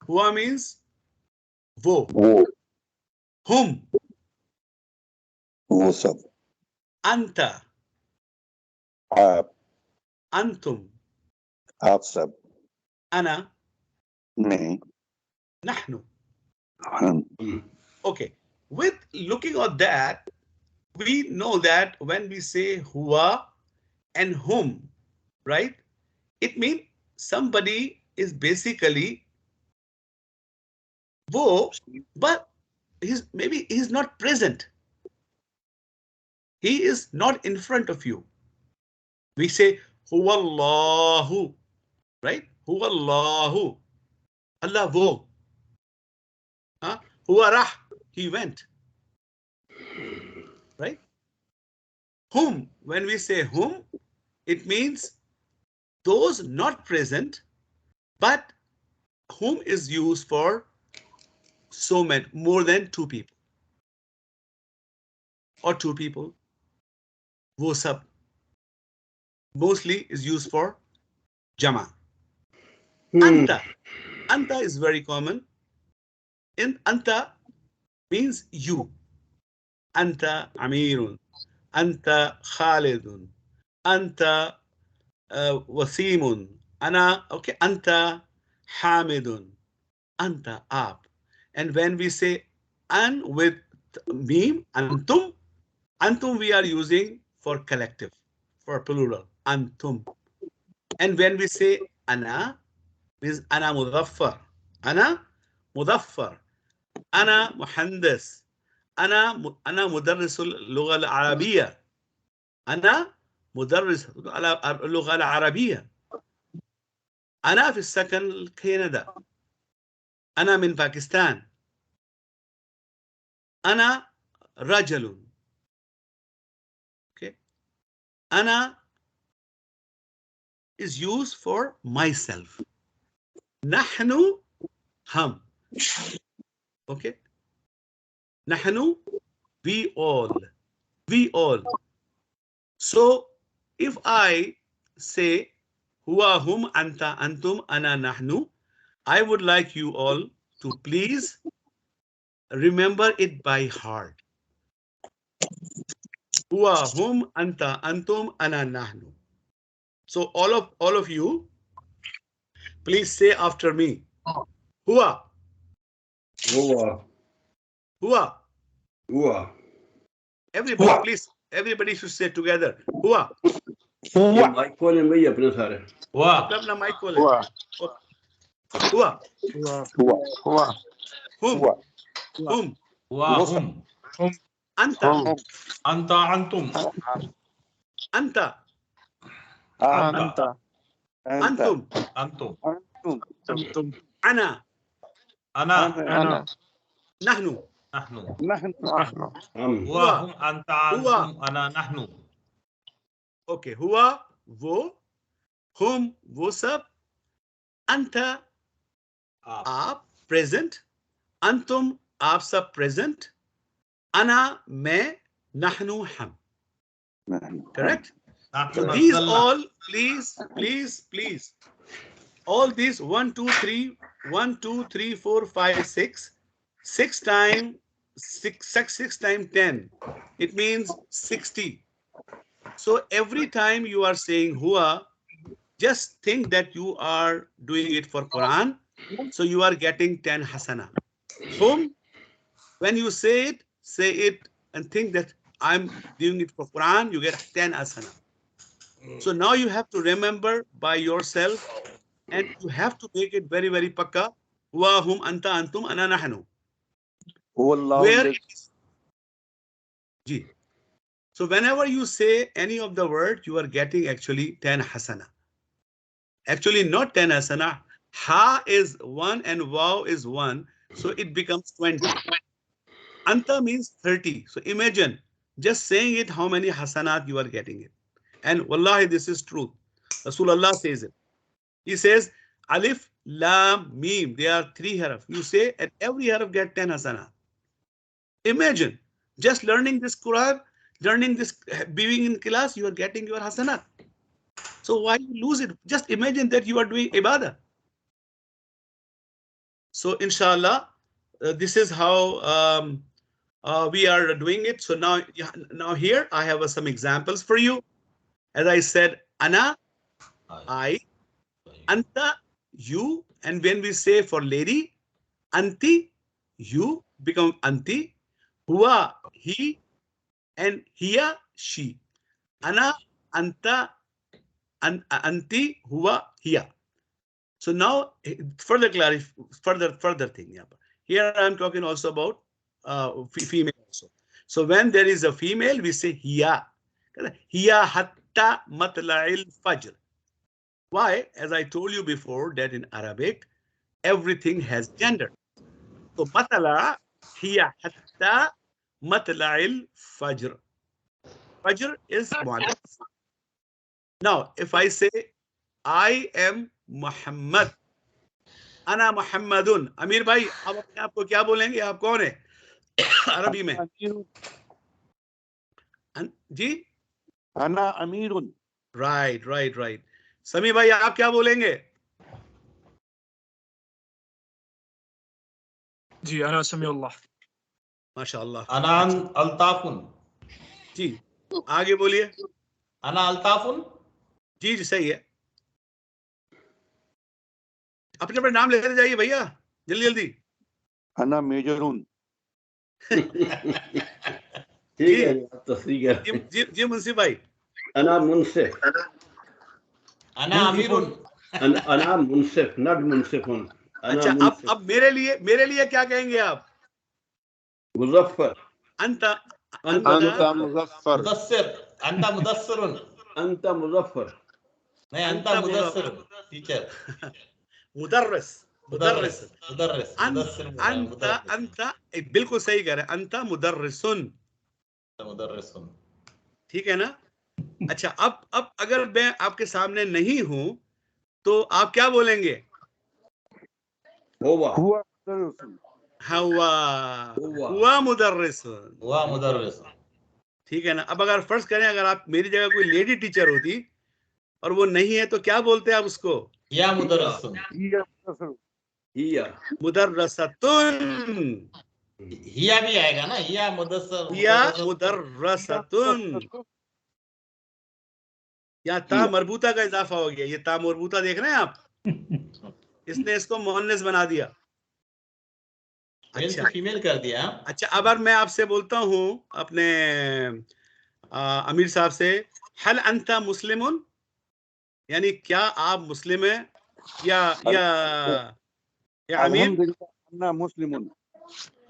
Speaker 1: Huwa means wo. Hum.
Speaker 4: वो सब
Speaker 1: Anta.
Speaker 4: आप
Speaker 1: Antum.
Speaker 4: आप सब
Speaker 1: Ana.
Speaker 4: नहीं
Speaker 1: Nahnu.
Speaker 4: हम
Speaker 1: Okay. With looking at that, we know that when we say huwa and hum, right? It means somebody is basically wo, but maybe he's not present. He is not in front of you. We say huwallahu, right? Huwallahu. Allah wo. Huh? Huwa rah. He went. Right? Whom, when we say whom, it means those not present, but whom is used for so many, more than two people. Or two people. Wo sab. Mostly is used for jama. Anta. Anta is very common. In anta means you. Anta amirun. Anta khalidun. Anta wasimun. Ana, okay, anta hamidun. Anta, aap. And when we say an with meme, antum, antum we are using for collective, for plural, antum. And when we say ana, means ana mudaffar. Ana mudaffar. Ana muhandis. أنا مدرس اللغة العربية. أنا مدرس اللغة العربية. أنا في السكن كندا. أنا من باكستان. أنا رجل. Okay. أنا is used for myself. نحن هم. Okay. نحن we all. We all. So if I say huwa hum anta antum ana nahnu, I would like you all to please remember it by heart. Huwa hum anta antum ana nahnu. So all of you, please say after me. Huwa.
Speaker 2: Huwa.
Speaker 1: Huwa.
Speaker 2: Huwa.
Speaker 1: Everybody, please. Everybody should say together. Huwa.
Speaker 2: ये mic खोलें भाई अपने सारे
Speaker 1: अपना mic खोलें. हुआ.
Speaker 3: हुआ
Speaker 1: Hum. Hum.
Speaker 5: وهم
Speaker 1: Anta.
Speaker 5: أنت أنتم
Speaker 1: Anta.
Speaker 3: anta
Speaker 1: Antum.
Speaker 5: أنتم
Speaker 6: أنتم
Speaker 1: Ana.
Speaker 5: أنا
Speaker 6: أنا
Speaker 1: Nahnu.
Speaker 5: نحن
Speaker 3: نحن
Speaker 2: हम
Speaker 5: وهم أنت
Speaker 1: هو.
Speaker 5: أنتم أنا نحن.
Speaker 1: Okay. Huwa. Wo. Hum. Wo sab. Anta. Aap. Present. Antum. Aap sab present. Ana. Me. Nahnu. Ham. Correct? So these all, please. All these 1, 2, 3, 1, 2, 3, 4, 5, 6. 6 times 6 times 10. It means 60. So every time you are saying huwa, just think that you are doing it for Quran. So you are getting 10 hasana. Hum, when you say it and think that I'm doing it for Quran, you get 10 hasana. So now you have to remember by yourself and you have to make it very, very pakka. Huwa, hum, anta, antum, ana, nahnu. Where it is. Ji. So whenever you say any of the word, you are getting actually 10 hasana. Actually not 10 hasana. Ha is 1 and waw is 1. So it becomes 20. Anta means 30. So imagine just saying it, how many hasanat you are getting it. And wallahi, this is true. Rasulullah says it. He says, Alif, Lam, Mim. There are 3 harf. You say, and every harf get 10 hasanat. Imagine just learning this Quran, learning this, being in class, you are getting your hasanat. So why you lose it? Just imagine that you are doing ibadah. So inshallah, this is how we are doing it. So now here I have some examples for you. As I said, ana, I, anta, you, and when we say for lady, anti, you become anti, huwa, he, and hiya, she. Ana, anta, anti, huwa, hiya. So now further thing. Here I am talking also about female also. So when there is a female, we say hiya. Hiya hatta matla'il fajr. Why? As I told you before, that in Arabic, everything has gender. So matla, hiya hatta matla'il fajr. Fajr is one. Now, if I say, I am Muhammad, Ana Muhammadun. Amir bhai, आप अपने आप को क्या बोलेंगे? आप कौन है अरबी में? जी?
Speaker 4: Ana Amirun.
Speaker 1: Right. समी भाई, आप क्या बोलेंगे?
Speaker 6: जी, ana samiullah.
Speaker 1: माशाअल्लाह.
Speaker 5: Ana altafun.
Speaker 1: जी, आगे बोलिए.
Speaker 5: Ana altafun.
Speaker 1: जी सही है. अपने अपने नाम लेते जाइए भैया, जल्दी.
Speaker 4: Ana Majorun.
Speaker 2: ठीक है, तस्वीर है.
Speaker 1: जी मुंशी भाई.
Speaker 2: अना मुंसिफ.
Speaker 5: Ana amirun.
Speaker 2: अना मुंसिफ, not मुंसिफुन.
Speaker 1: अच्छा, अब मेरे लिए क्या कहेंगे आप?
Speaker 2: मुजफ्फर.
Speaker 1: अंता
Speaker 3: मुजफ्फर.
Speaker 5: Mudassir. Anta mudassirun.
Speaker 2: अंता मुजफ्फर.
Speaker 5: नहीं, anta mudassir. Teacher.
Speaker 1: मुदर्रिस.
Speaker 5: मुदर्रिस.
Speaker 1: अंता बिल्कुल सही कह रहे हैं. अंता मुदर्रिसुन.
Speaker 5: मुदर्रिसुन.
Speaker 1: ठीक है ना? अच्छा, अब अगर मैं आपके सामने नहीं हूं तो आप क्या बोलेंगे?
Speaker 2: हुआ
Speaker 1: मुदर्रिस. ठीक है ना? अब अगर फर्ज करें, अगर आप मेरी जगह कोई लेडी टीचर होती और वो नहीं है तो क्या बोलते हैं आप उसको?
Speaker 5: या मुदर्रिसुन.
Speaker 1: मुदर्रसतुन.
Speaker 5: हिया भी आएगा ना, हिया मुदस्सर.
Speaker 1: या मुदर्रसतुन. या ता मरबूता का इजाफा हो गया. ये ता मरबूता देख रहे हैं आप? इसने इसको मुअन्नस बना दिया.
Speaker 5: अच्छा, फीमेल कर दिया.
Speaker 1: अच्छा, अब मैं आपसे बोलता हूँ अपने अमीर साहब से, हल अंता मुस्लिमुन, यानी क्या आप मुस्लिम हैं? या अमीर?
Speaker 4: अन्ना मुस्लिमुन.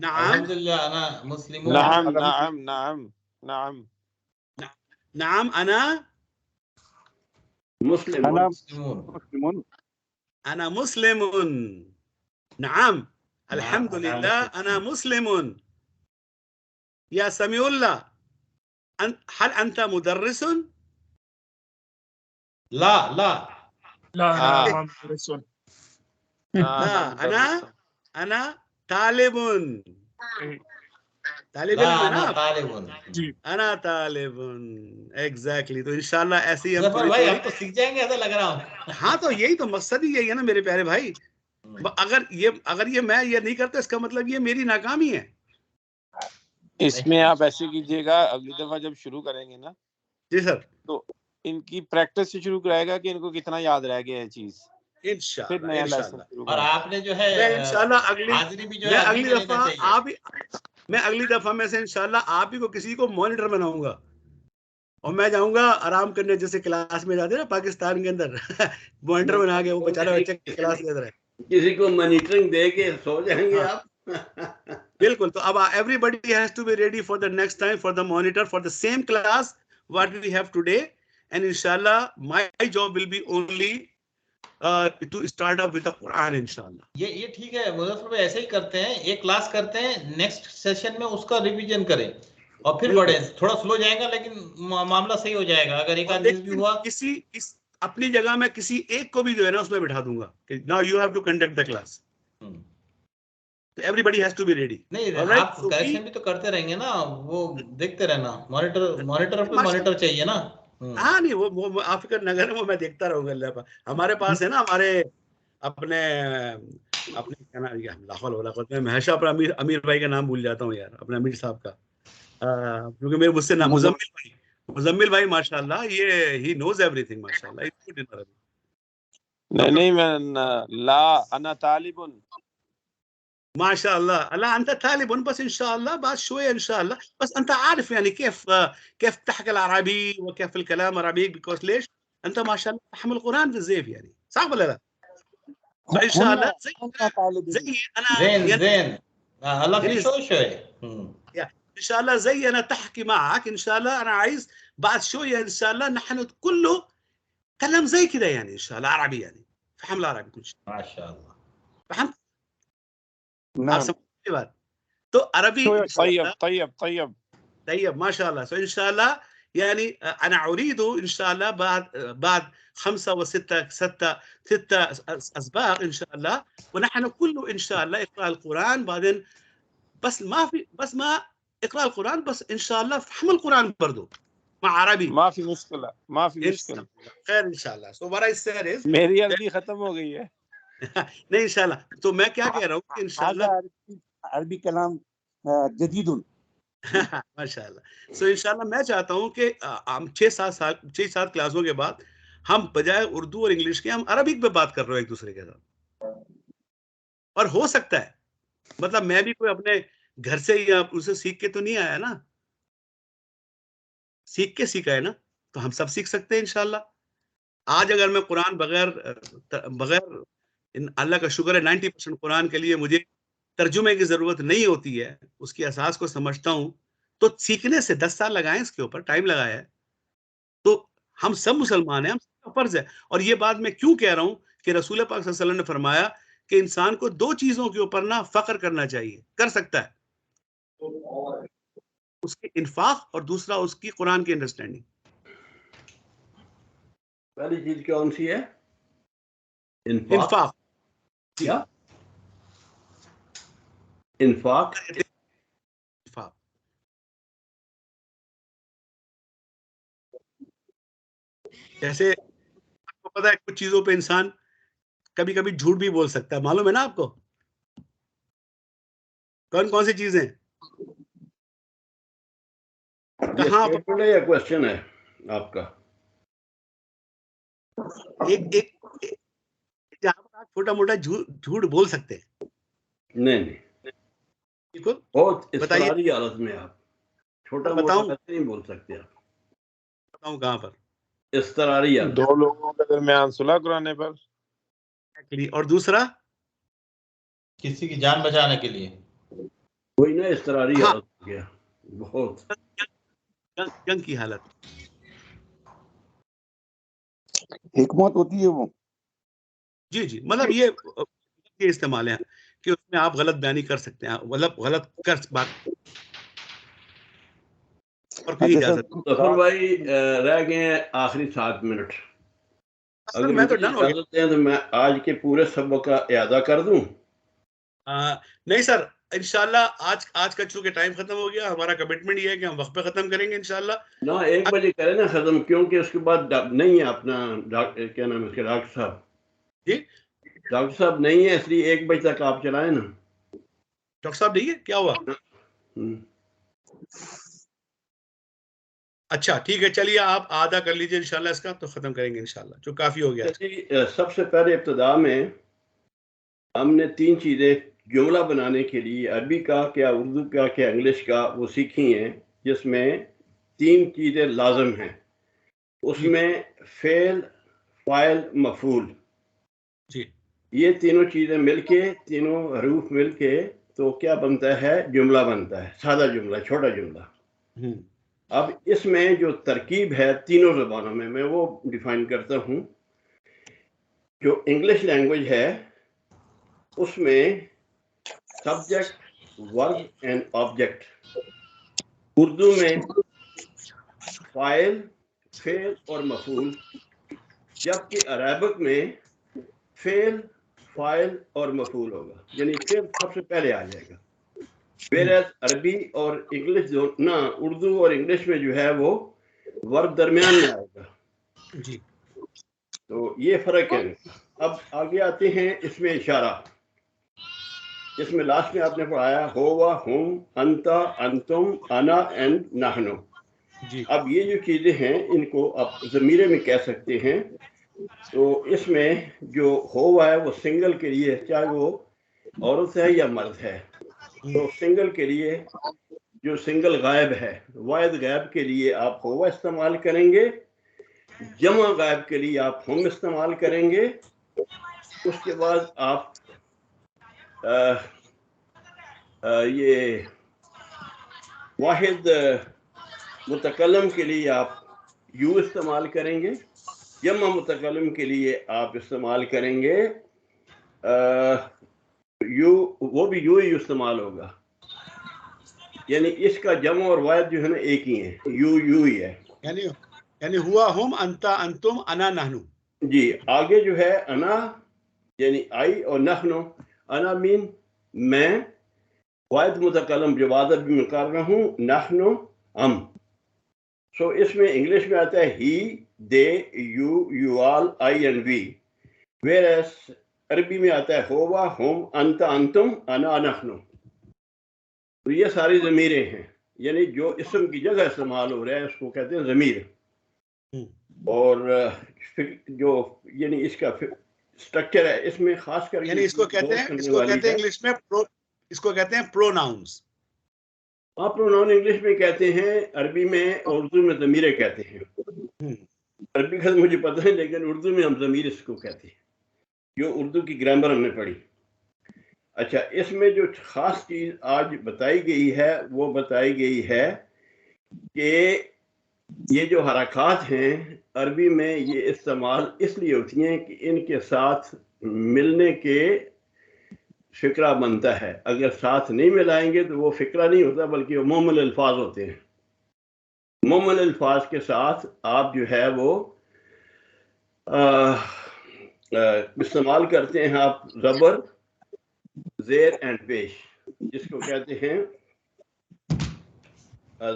Speaker 5: अल्हम्दुलिल्लाह अना मुस्लिमुन.
Speaker 1: नाम अना
Speaker 4: मुस्लिमुन.
Speaker 1: अना मुस्लिमुन. नाम अल्हम्दुलिल्लाह अना मुस्लिमुन. या समीउल्लाह, हल अंता मुदर्रिसुन?
Speaker 6: لا أنا مدرسون.
Speaker 1: أنا طالب. أنا طالب. Exactly. तो इंशाल्लाह ऐसे ही हम
Speaker 5: भाई हम तो सीख जाएंगे, ऐसा लग रहा हूँ.
Speaker 1: हाँ, तो यही तो मकसद ही यही है ना मेरे प्यारे भाई. अगर ये मैं ये नहीं करता, इसका मतलब ये मेरी नाकामी है.
Speaker 3: इसमें आप ऐसे कीजिएगा, अगली दफा जब शुरू करेंगे ना
Speaker 1: जी सर,
Speaker 3: तो इनकी प्रैक्टिस से शुरू कराएगा कि इनको कितना याद रह गया है चीज.
Speaker 1: इंशाल्लाह.
Speaker 3: नया लेसन शुरू.
Speaker 5: और आपने जो है
Speaker 1: इंशाल्लाह हाजिरी भी जो है अगली दफा मैं से इंशाल्लाह आप ही को किसी को मॉनिटर बनाऊंगा और मैं जाऊंगा आराम करने, जैसे क्लास में जाते हैं ना पाकिस्तान के अंदर मॉनिटर बना के वो बेचारा बच्चे क्लास ले रहा है,
Speaker 2: किसी को मॉनिटरिंग दे के सो जाएंगे आप.
Speaker 1: बिल्कुल. तो अब everybody has to be ready for the next time for the monitor for the same class what we have today, and inshallah my job will be only to start up with the Quran inshallah.
Speaker 5: یہ ٹھیک ہے مظفر بھائی، ایسے ہی کرتے ہیں، ایک class کرتے ہیں، نیکسٹ سیشن میں اس کا ریویژن کریں اور پھر بڑھیں. تھوڑا سلو جائے گا لیکن معاملہ صحیح ہو جائے گا. اگر ایک آدھ مس بھی ہوا
Speaker 1: اپنی جگہ میں کسی ایک کو بھی جو ہے نا اس میں بٹھا دوں گا کہ now you have to conduct the class. Everybody has to be ready.
Speaker 5: نہیں، آپ کریکشن بھی تو کرتے رہیں گے نا، وہ دیکھتے رہنا، مانیٹر پہ مانیٹر چاہیے نا.
Speaker 1: ہاں نہیں وہ آپ فکر نہ کریں، وہ میں دیکھتا رہوں گا. اللہ پاک ہمارے پاس ہے نا، ہمارے اپنے کیا نام ہے، لاہور والا میں ہمیشہ اپنا امیر بھائی کا نام بھول جاتا ہوں یار، اپنے امیر صاحب کا، کیونکہ میرے مجھ سے نام مزمل بھائی ماشاء اللہ، یہ ہی نوز ایوری تھنگ ماشاء اللہ.
Speaker 3: نہیں میں لا انا طالب
Speaker 1: ما شاء الله. لا انت طالب بس ان شاء الله بعد شويه ان شاء الله، بس انت عارف يعني كيف تحكي العربي وكيف الكلام العربي، بيكوز ليش انت ما شاء الله تحمل القران في الزيف يعني، صح ولا لا؟ فان شاء الله زي انا
Speaker 5: زين هلا في شوي
Speaker 1: ان شاء الله زي انا تحكي معك ان شاء الله. انا عايز بعد شويه ان شاء الله نحن كله كلام زي كده يعني ان شاء الله عربي، يعني فهم العربي كل شيء
Speaker 5: ما شاء الله.
Speaker 1: فهمت؟
Speaker 4: نعم.
Speaker 1: بات تو عربي
Speaker 3: طيب
Speaker 1: ما شاء الله. سو ان شاء الله يعني انا اريد ان شاء الله بعد 5 و6 اسباق ان شاء الله، ونحن كله ان شاء الله اقرا القران بعدين، بس ما اقرا القران بس ان شاء الله فهم القران برضو مع عربي.
Speaker 3: ما في مشكلة
Speaker 1: خیر ان شاء الله. سو what I said is
Speaker 3: میری عربی ختم ہو گئی ہے.
Speaker 1: نہیں ان شاء اللہ. تو میں کیا کہہ رہا ہوں کہ ان شاء اللہ
Speaker 4: عربی کلام جدید
Speaker 1: ماشاء اللہ. سو انشاءاللہ میں چاہتا ہوں کہ ہم 6-7 کلاسوں کے بعد ہم بجائے اردو اور انگلش کے ہم عربک پہ بات کر رہے ہیں ایک دوسرے کے ساتھ. اور ہو سکتا ہے مطلب میں بھی کوئی اپنے گھر سے یا اسے سیکھ کے تو نہیں آیا نا، سیکھ کے سیکھا ہے نا، تو ہم سب سیکھ سکتے ہیں انشاءاللہ. آج اگر میں قرآن بغیر اللہ کا شکر ہے 90% قرآن کے لیے مجھے ترجمے کی ضرورت نہیں ہوتی ہے، اس کی اساس کو سمجھتا ہوں، تو سیکھنے سے 10 سال لگائیں، اس کے اوپر ٹائم لگایا ہے. تو ہم سب مسلمان ہیں، ہم سب کا فرض ہے. اور یہ بات میں کیوں کہہ رہا ہوں کہ رسول پاک صلی اللہ علیہ وسلم نے فرمایا کہ انسان کو 2 چیزوں کے اوپر نہ فخر کرنا چاہیے، کر سکتا ہے، اس کے انفاق اور دوسرا اس کی قرآن کی انڈرسٹینڈنگ.
Speaker 2: پہلی چیز کون سی ہے؟
Speaker 1: انفاق.
Speaker 2: کیا؟ انفاق.
Speaker 1: جیسے آپ کو پتا ہے کچھ چیزوں پہ انسان کبھی کبھی جھوٹ بھی بول سکتا ہے، معلوم ہے نا آپ کو؟ کون سی چیزیں؟ کہاں پر
Speaker 2: یا کوشچن ہے آپ کا؟
Speaker 1: ایک جہاں پر آپ چھوٹا موٹا جھوٹ بول سکتے ہیں.
Speaker 2: نہیں
Speaker 1: بالکل
Speaker 2: بہت اضطراری حالت میں آپ چھوٹا موٹا نہیں بول سکتے. آپ
Speaker 1: بتاؤں کہاں پر؟
Speaker 2: اضطراری حالت.
Speaker 3: 2 لوگوں کے درمیان صلح کرانے پر.
Speaker 1: اور دوسرا
Speaker 5: کسی کی جان بچانے کے لیے.
Speaker 2: کوئی نہ اضطراری حالت ہو گیا، بہت
Speaker 1: جنگ کی حالت.
Speaker 4: حکمت ہوتی ہے وہ.
Speaker 1: جی مطلب یہ استعمال ہے کہ اس میں آپ غلط بیانی کر سکتے ہیں، مطلب غلط کر بات. اور پھر اجازت.
Speaker 2: ظفر بھائی رہ گئے ہیں آخری 7 منٹ. اگر
Speaker 1: میں تو ڈن ہو گیا.
Speaker 2: اجازت دیں تو میں آج کے پورے سبق کا اعادہ کر دوں.
Speaker 1: نہیں سر، انشاءاللہ آج کا چونکہ ٹائم ختم ہو گیا، ہمارا کمٹمنٹ یہ ہے کہ ہم وقت پہ ختم کریں گے انشاءاللہ.
Speaker 2: 1 بجے کریں نا ختم، کیونکہ اس کے بعد نہیں ہے اپنا کیا نام ہے اس کے ڈاکٹر صاحب.
Speaker 1: جی
Speaker 2: ڈاکٹر صاحب نہیں ہے، اس لیے 1 بجے تک آپ چلائیں نا.
Speaker 1: ڈاکٹر صاحب نہیں ہے، کیا ہوا؟ اچھا ٹھیک ہے، چلیے آپ آدھا کر لیجئے انشاءاللہ اس کا، تو ختم کریں گے انشاءاللہ، جو کافی ہو گیا.
Speaker 2: سب سے پہلے ابتدا میں ہم نے 3 چیزیں جملہ بنانے کے لیے عربی کا کیا اردو کا کیا انگلش کا وہ سیکھی ہیں، جس میں 3 چیزیں لازم ہیں. اس میں فعل، فاعل، مفعول،
Speaker 1: جی
Speaker 2: یہ تینوں چیزیں مل کے، تینوں حروف مل کے تو کیا بنتا ہے؟ جملہ بنتا ہے، سادہ جملہ، چھوٹا جملہ. اب اس میں جو ترکیب ہے تینوں زبانوں میں وہ ڈیفائن کرتا ہوں. जो इंग्लिश लैंग्वेज है उसमें subject, verb and object, Urdu में फाइल, फेल और मफूल, जबकि अरबिक में फेल, फाइल और मफूल होगा, यानी फेल सबसे पहले आ जाएगा। वेरएज अरबी और इंग्लिश जो ना, उर्दू और इंग्लिश में जो है वो वर्ब दरमियान में आएगा
Speaker 1: जी।
Speaker 2: तो ये फर्क है। अब आगे आते हैं इसमें इशारा, इसमें लास्ट में आपने पढ़ाया होवा, हुम, अंता, अंतुम, अना एंड नहनु।
Speaker 1: जी।
Speaker 2: अब ये जो चीजें हैं इनको आप ज़मीरे में कह सकते हैं। तो इसमें जो होवा है वो सिंगल के लिए, चाहे वो औरत है या मर्द है, तो सिंगल के लिए जो सिंगल गायब है, वाहिद गायब के लिए आप होवा इस्तेमाल करेंगे, जमा गायब के लिए आप हम इस्तेमाल करेंगे। उसके बाद आप ये वाहिद मुतकलम के लिए आप यू इस्तेमाल करेंगे, जमा मुतकलम के लिए आप इस्तेमाल करेंगे यू, वो भी यू ही इस्तेमाल होगा, यानी इसका जमा और वाहिद जो है ना एक ही है, यू ही है।
Speaker 1: यानी हुआ, हुम, अंता, अंतुम, अना, नहनु। जी।
Speaker 2: आगे जो है अना यानी आई और नहनु, अना मीन मैं, वाहिद मुतकलम जो वादा भी मैं कर रहा हूँ, नहनु हम। सो इसमें इंग्लिश में आता है ही, they, you all, I and we. Whereas Arabi में आता है होवा, हुम, अंता, अंतुम, अना, नहनु। तो ये सारी ज़मीरें हैं, यानी जो इसम की जगह इस्तेमाल हो रहा है उसको कहते हैं ज़मीर। और जो यानी इसका स्ट्रक्चर है, इसमें खास कर
Speaker 1: यानी इसको कहते हैं इंग्लिश में इसको कहते हैं प्रोनाउंस।
Speaker 2: आप प्रोनाउन इंग्लिश में कहते हैं, अरबी में और उर्दू में ज़मीरें कहते हैं। अरबी का मुझे पता है, लेकिन उर्दू में हम ज़मीर इसको कहते हैं, जो उर्दू की ग्रामर हमने पढ़ी। अच्छा, इसमें जो खास चीज़ आज बताई गई है वो बताई गई है कि ये जो हरकत हैं अरबी में ये इस्तेमाल इसलिए होती हैं कि इनके साथ मिलने के फ़िक्रा बनता है। अगर साथ नहीं मिलाएंगे तो वो फ़िक्रा नहीं होता, बल्कि वो मुमल अल्फाज होते हैं। मुमल अल्फाज के साथ आप जो है वो इस्तेमाल करते हैं आप ज़बर, ज़ेर एंड पेश, जिसको कहते हैं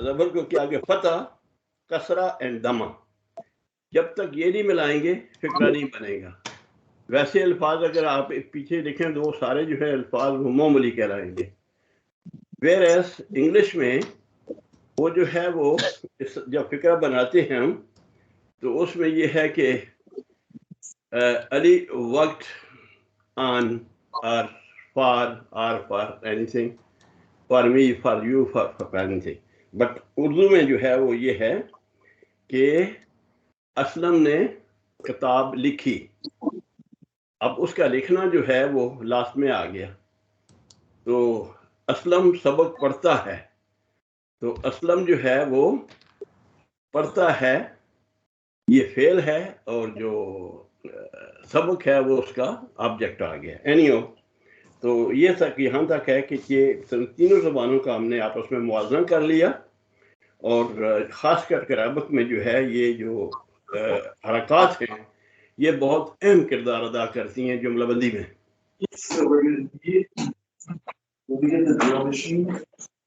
Speaker 2: ज़बर को क्या आगे फतह, कसरा एंड दमा। जब तक ये नहीं मिलाएंगे फिक्रा नहीं बनेगा। वैसे अल्फाज अगर आप पीछे देखें तो वो सारे जो है अल्फाज वो मोमली कहलाएंगे। वेयर एज इंग्लिश में वो जो है वो जब फिक्रा बनाते हैं हम तो उसमें ये है कि अली वक्त ऑन और for anything, for me, for you, for anything. But Urdu में जो है वो ये है कि असलम ने किताब लिखी, अब उसका लिखना जो है वो लास्ट में आ गया। तो असलम सबक पढ़ता है, तो असलम जो है वो पढ़ता है, ये फेल है, और जो सबक है वो उसका ऑब्जेक्ट आ गया। एनीहो, तो ये तक यहाँ तक है कि ये तीनों ज़बानों का हमने आपस में मुआवजा कर लिया, और ख़ास कर अरबिक में जो है ये जो हरकत हैं ये बहुत अहम किरदार अदा करती हैं जुमलाबंदी में।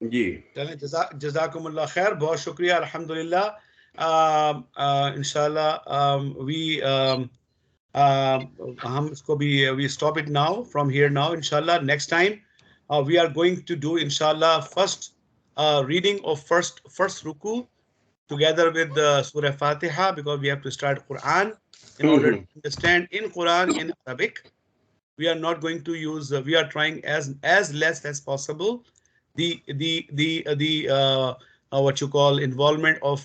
Speaker 2: जी
Speaker 1: चलें, जज़ाकुमुल्लाह खैर, बहुत शुक्रिया, अल्हम्दुलिल्लाह। इंशाल्लाह हम इसको भी we stop it now from here now, inshallah. Next time we are going to do inshallah first reading of first ruku together with the Surah Fatiha, because we have to start Quran in order to understand in Quran in Arabic. We are not going to use we are trying as less as possible the what you call involvement of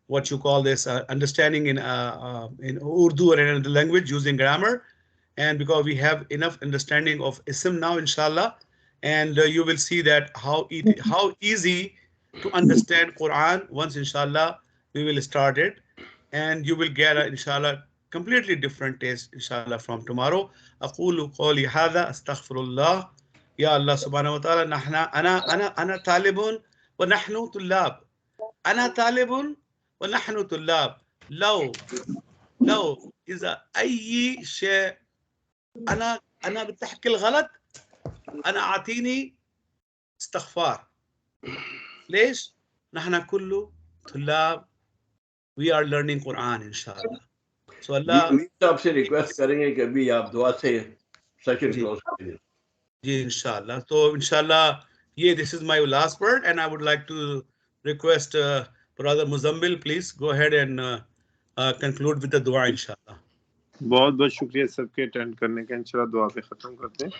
Speaker 1: what you call this understanding in Urdu or in another language using grammar. And because we have enough understanding of ism now, inshallah, and you will see that how easy to understand Quran once inshallah we will start it. and you will get inshallah completely different taste inshallah from tomorrow. أقول قولي هذا أستغفر الله. يا الله سبحانه وتعالى نحن أنا طالب ونحن طلاب. أنا طالب ونحن طلاب. لو إذا أي شيء أنا بتحكي الغلط أنا أعطيني استغفار. ليش؟ نحن كله طلاب. We are learning Quran inshallah. So Allah
Speaker 2: میر صاحب سے ریکویسٹ کریں گے کہ ابھی آپ دعا سے سیشن
Speaker 1: جی
Speaker 2: کلوز کریں.
Speaker 1: جی inshallah. So inshallah, yeah, this is my last word, and I would like to request Brother Muzammil, please go ahead and conclude with the dua inshallah.
Speaker 3: بہت بہت شکریہ سب کے اٹینڈ کرنے کا. انشاءاللہ دعا پہ ختم کرتے ہیں.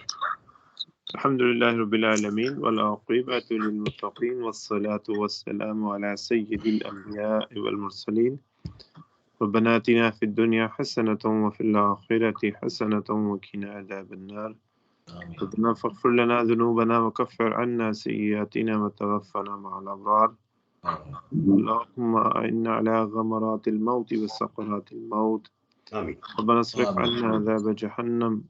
Speaker 3: الحمدللہ رب العالمین والعاقبۃ للمتقین والصلاة والسلام علی سید الانبیاء والمرسلین. ربنا آتنا فی الدنیا حسنة وفی الآخرة حسنة وقنا عذاب النار. ربنا فاغفر لنا ذنوبنا وكفر عنا سيئاتنا وتوفنا مع الأبرار. اللهم أعنا على غمرات الموت وسقرات الموت.
Speaker 2: آمين.
Speaker 3: ربنا اصرف عنا عذاب جهنم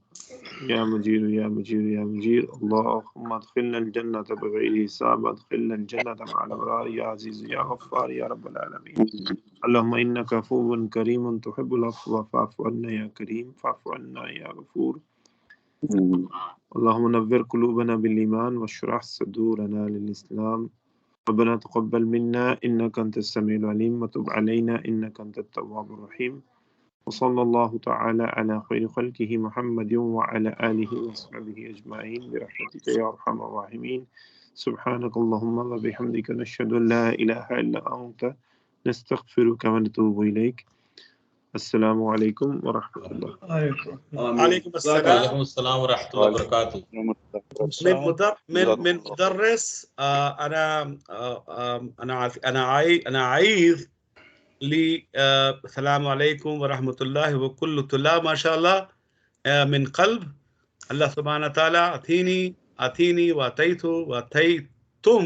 Speaker 3: يا مجير يا مجير يا مجير. اللهم ادخلنا الجنة بغير حساب. ادخلنا الجنة مع الأبرار يا عزيز يا غفار يا رب العالمين. اللهم إنك عفو كريم تحب العفو فاعف عنا يا كريم. فاعف عنا يا غفور. اللهم نور قلوبنا بالإيمان واشرح صدورنا للإسلام. ربنا تقبل منا إنك أنت السميع العليم وتب علينا إنك أنت التواب الرحيم. وصلى الله تعالى على خير خلقه محمد وعلى آله وصحبه أجمعين برحمتك يا أرحم الراحمين. سبحانك اللهم وبحمدك نشهد أن لا إله إلا أنت نستغفرك ونتوب إليك. السلام عليكم ورحمة الله.
Speaker 1: عليكم السلام.
Speaker 5: وعلیکم السلام ورحمۃ اللہ وبرکاتہ.
Speaker 1: من مدرس أنا عايز لي السلام عليكم ورحمة الله وكل طلاب ما شاء الله من قلب. الله سبحانه وتعالى أعطيني وأعطيتم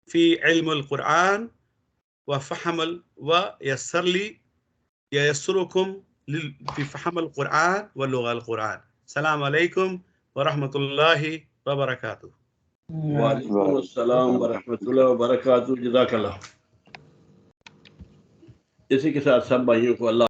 Speaker 1: في علم القرآن وفهم ويسر لي ييسركم في فهم القرآن واللغة القرآن. السلام عليكم ورحمة الله وبركاته.
Speaker 2: وعلیکم السلام ورحمۃ اللہ وبرکاتہ. جزاک اللہ. اسی کے ساتھ سب بھائیوں کو اللہ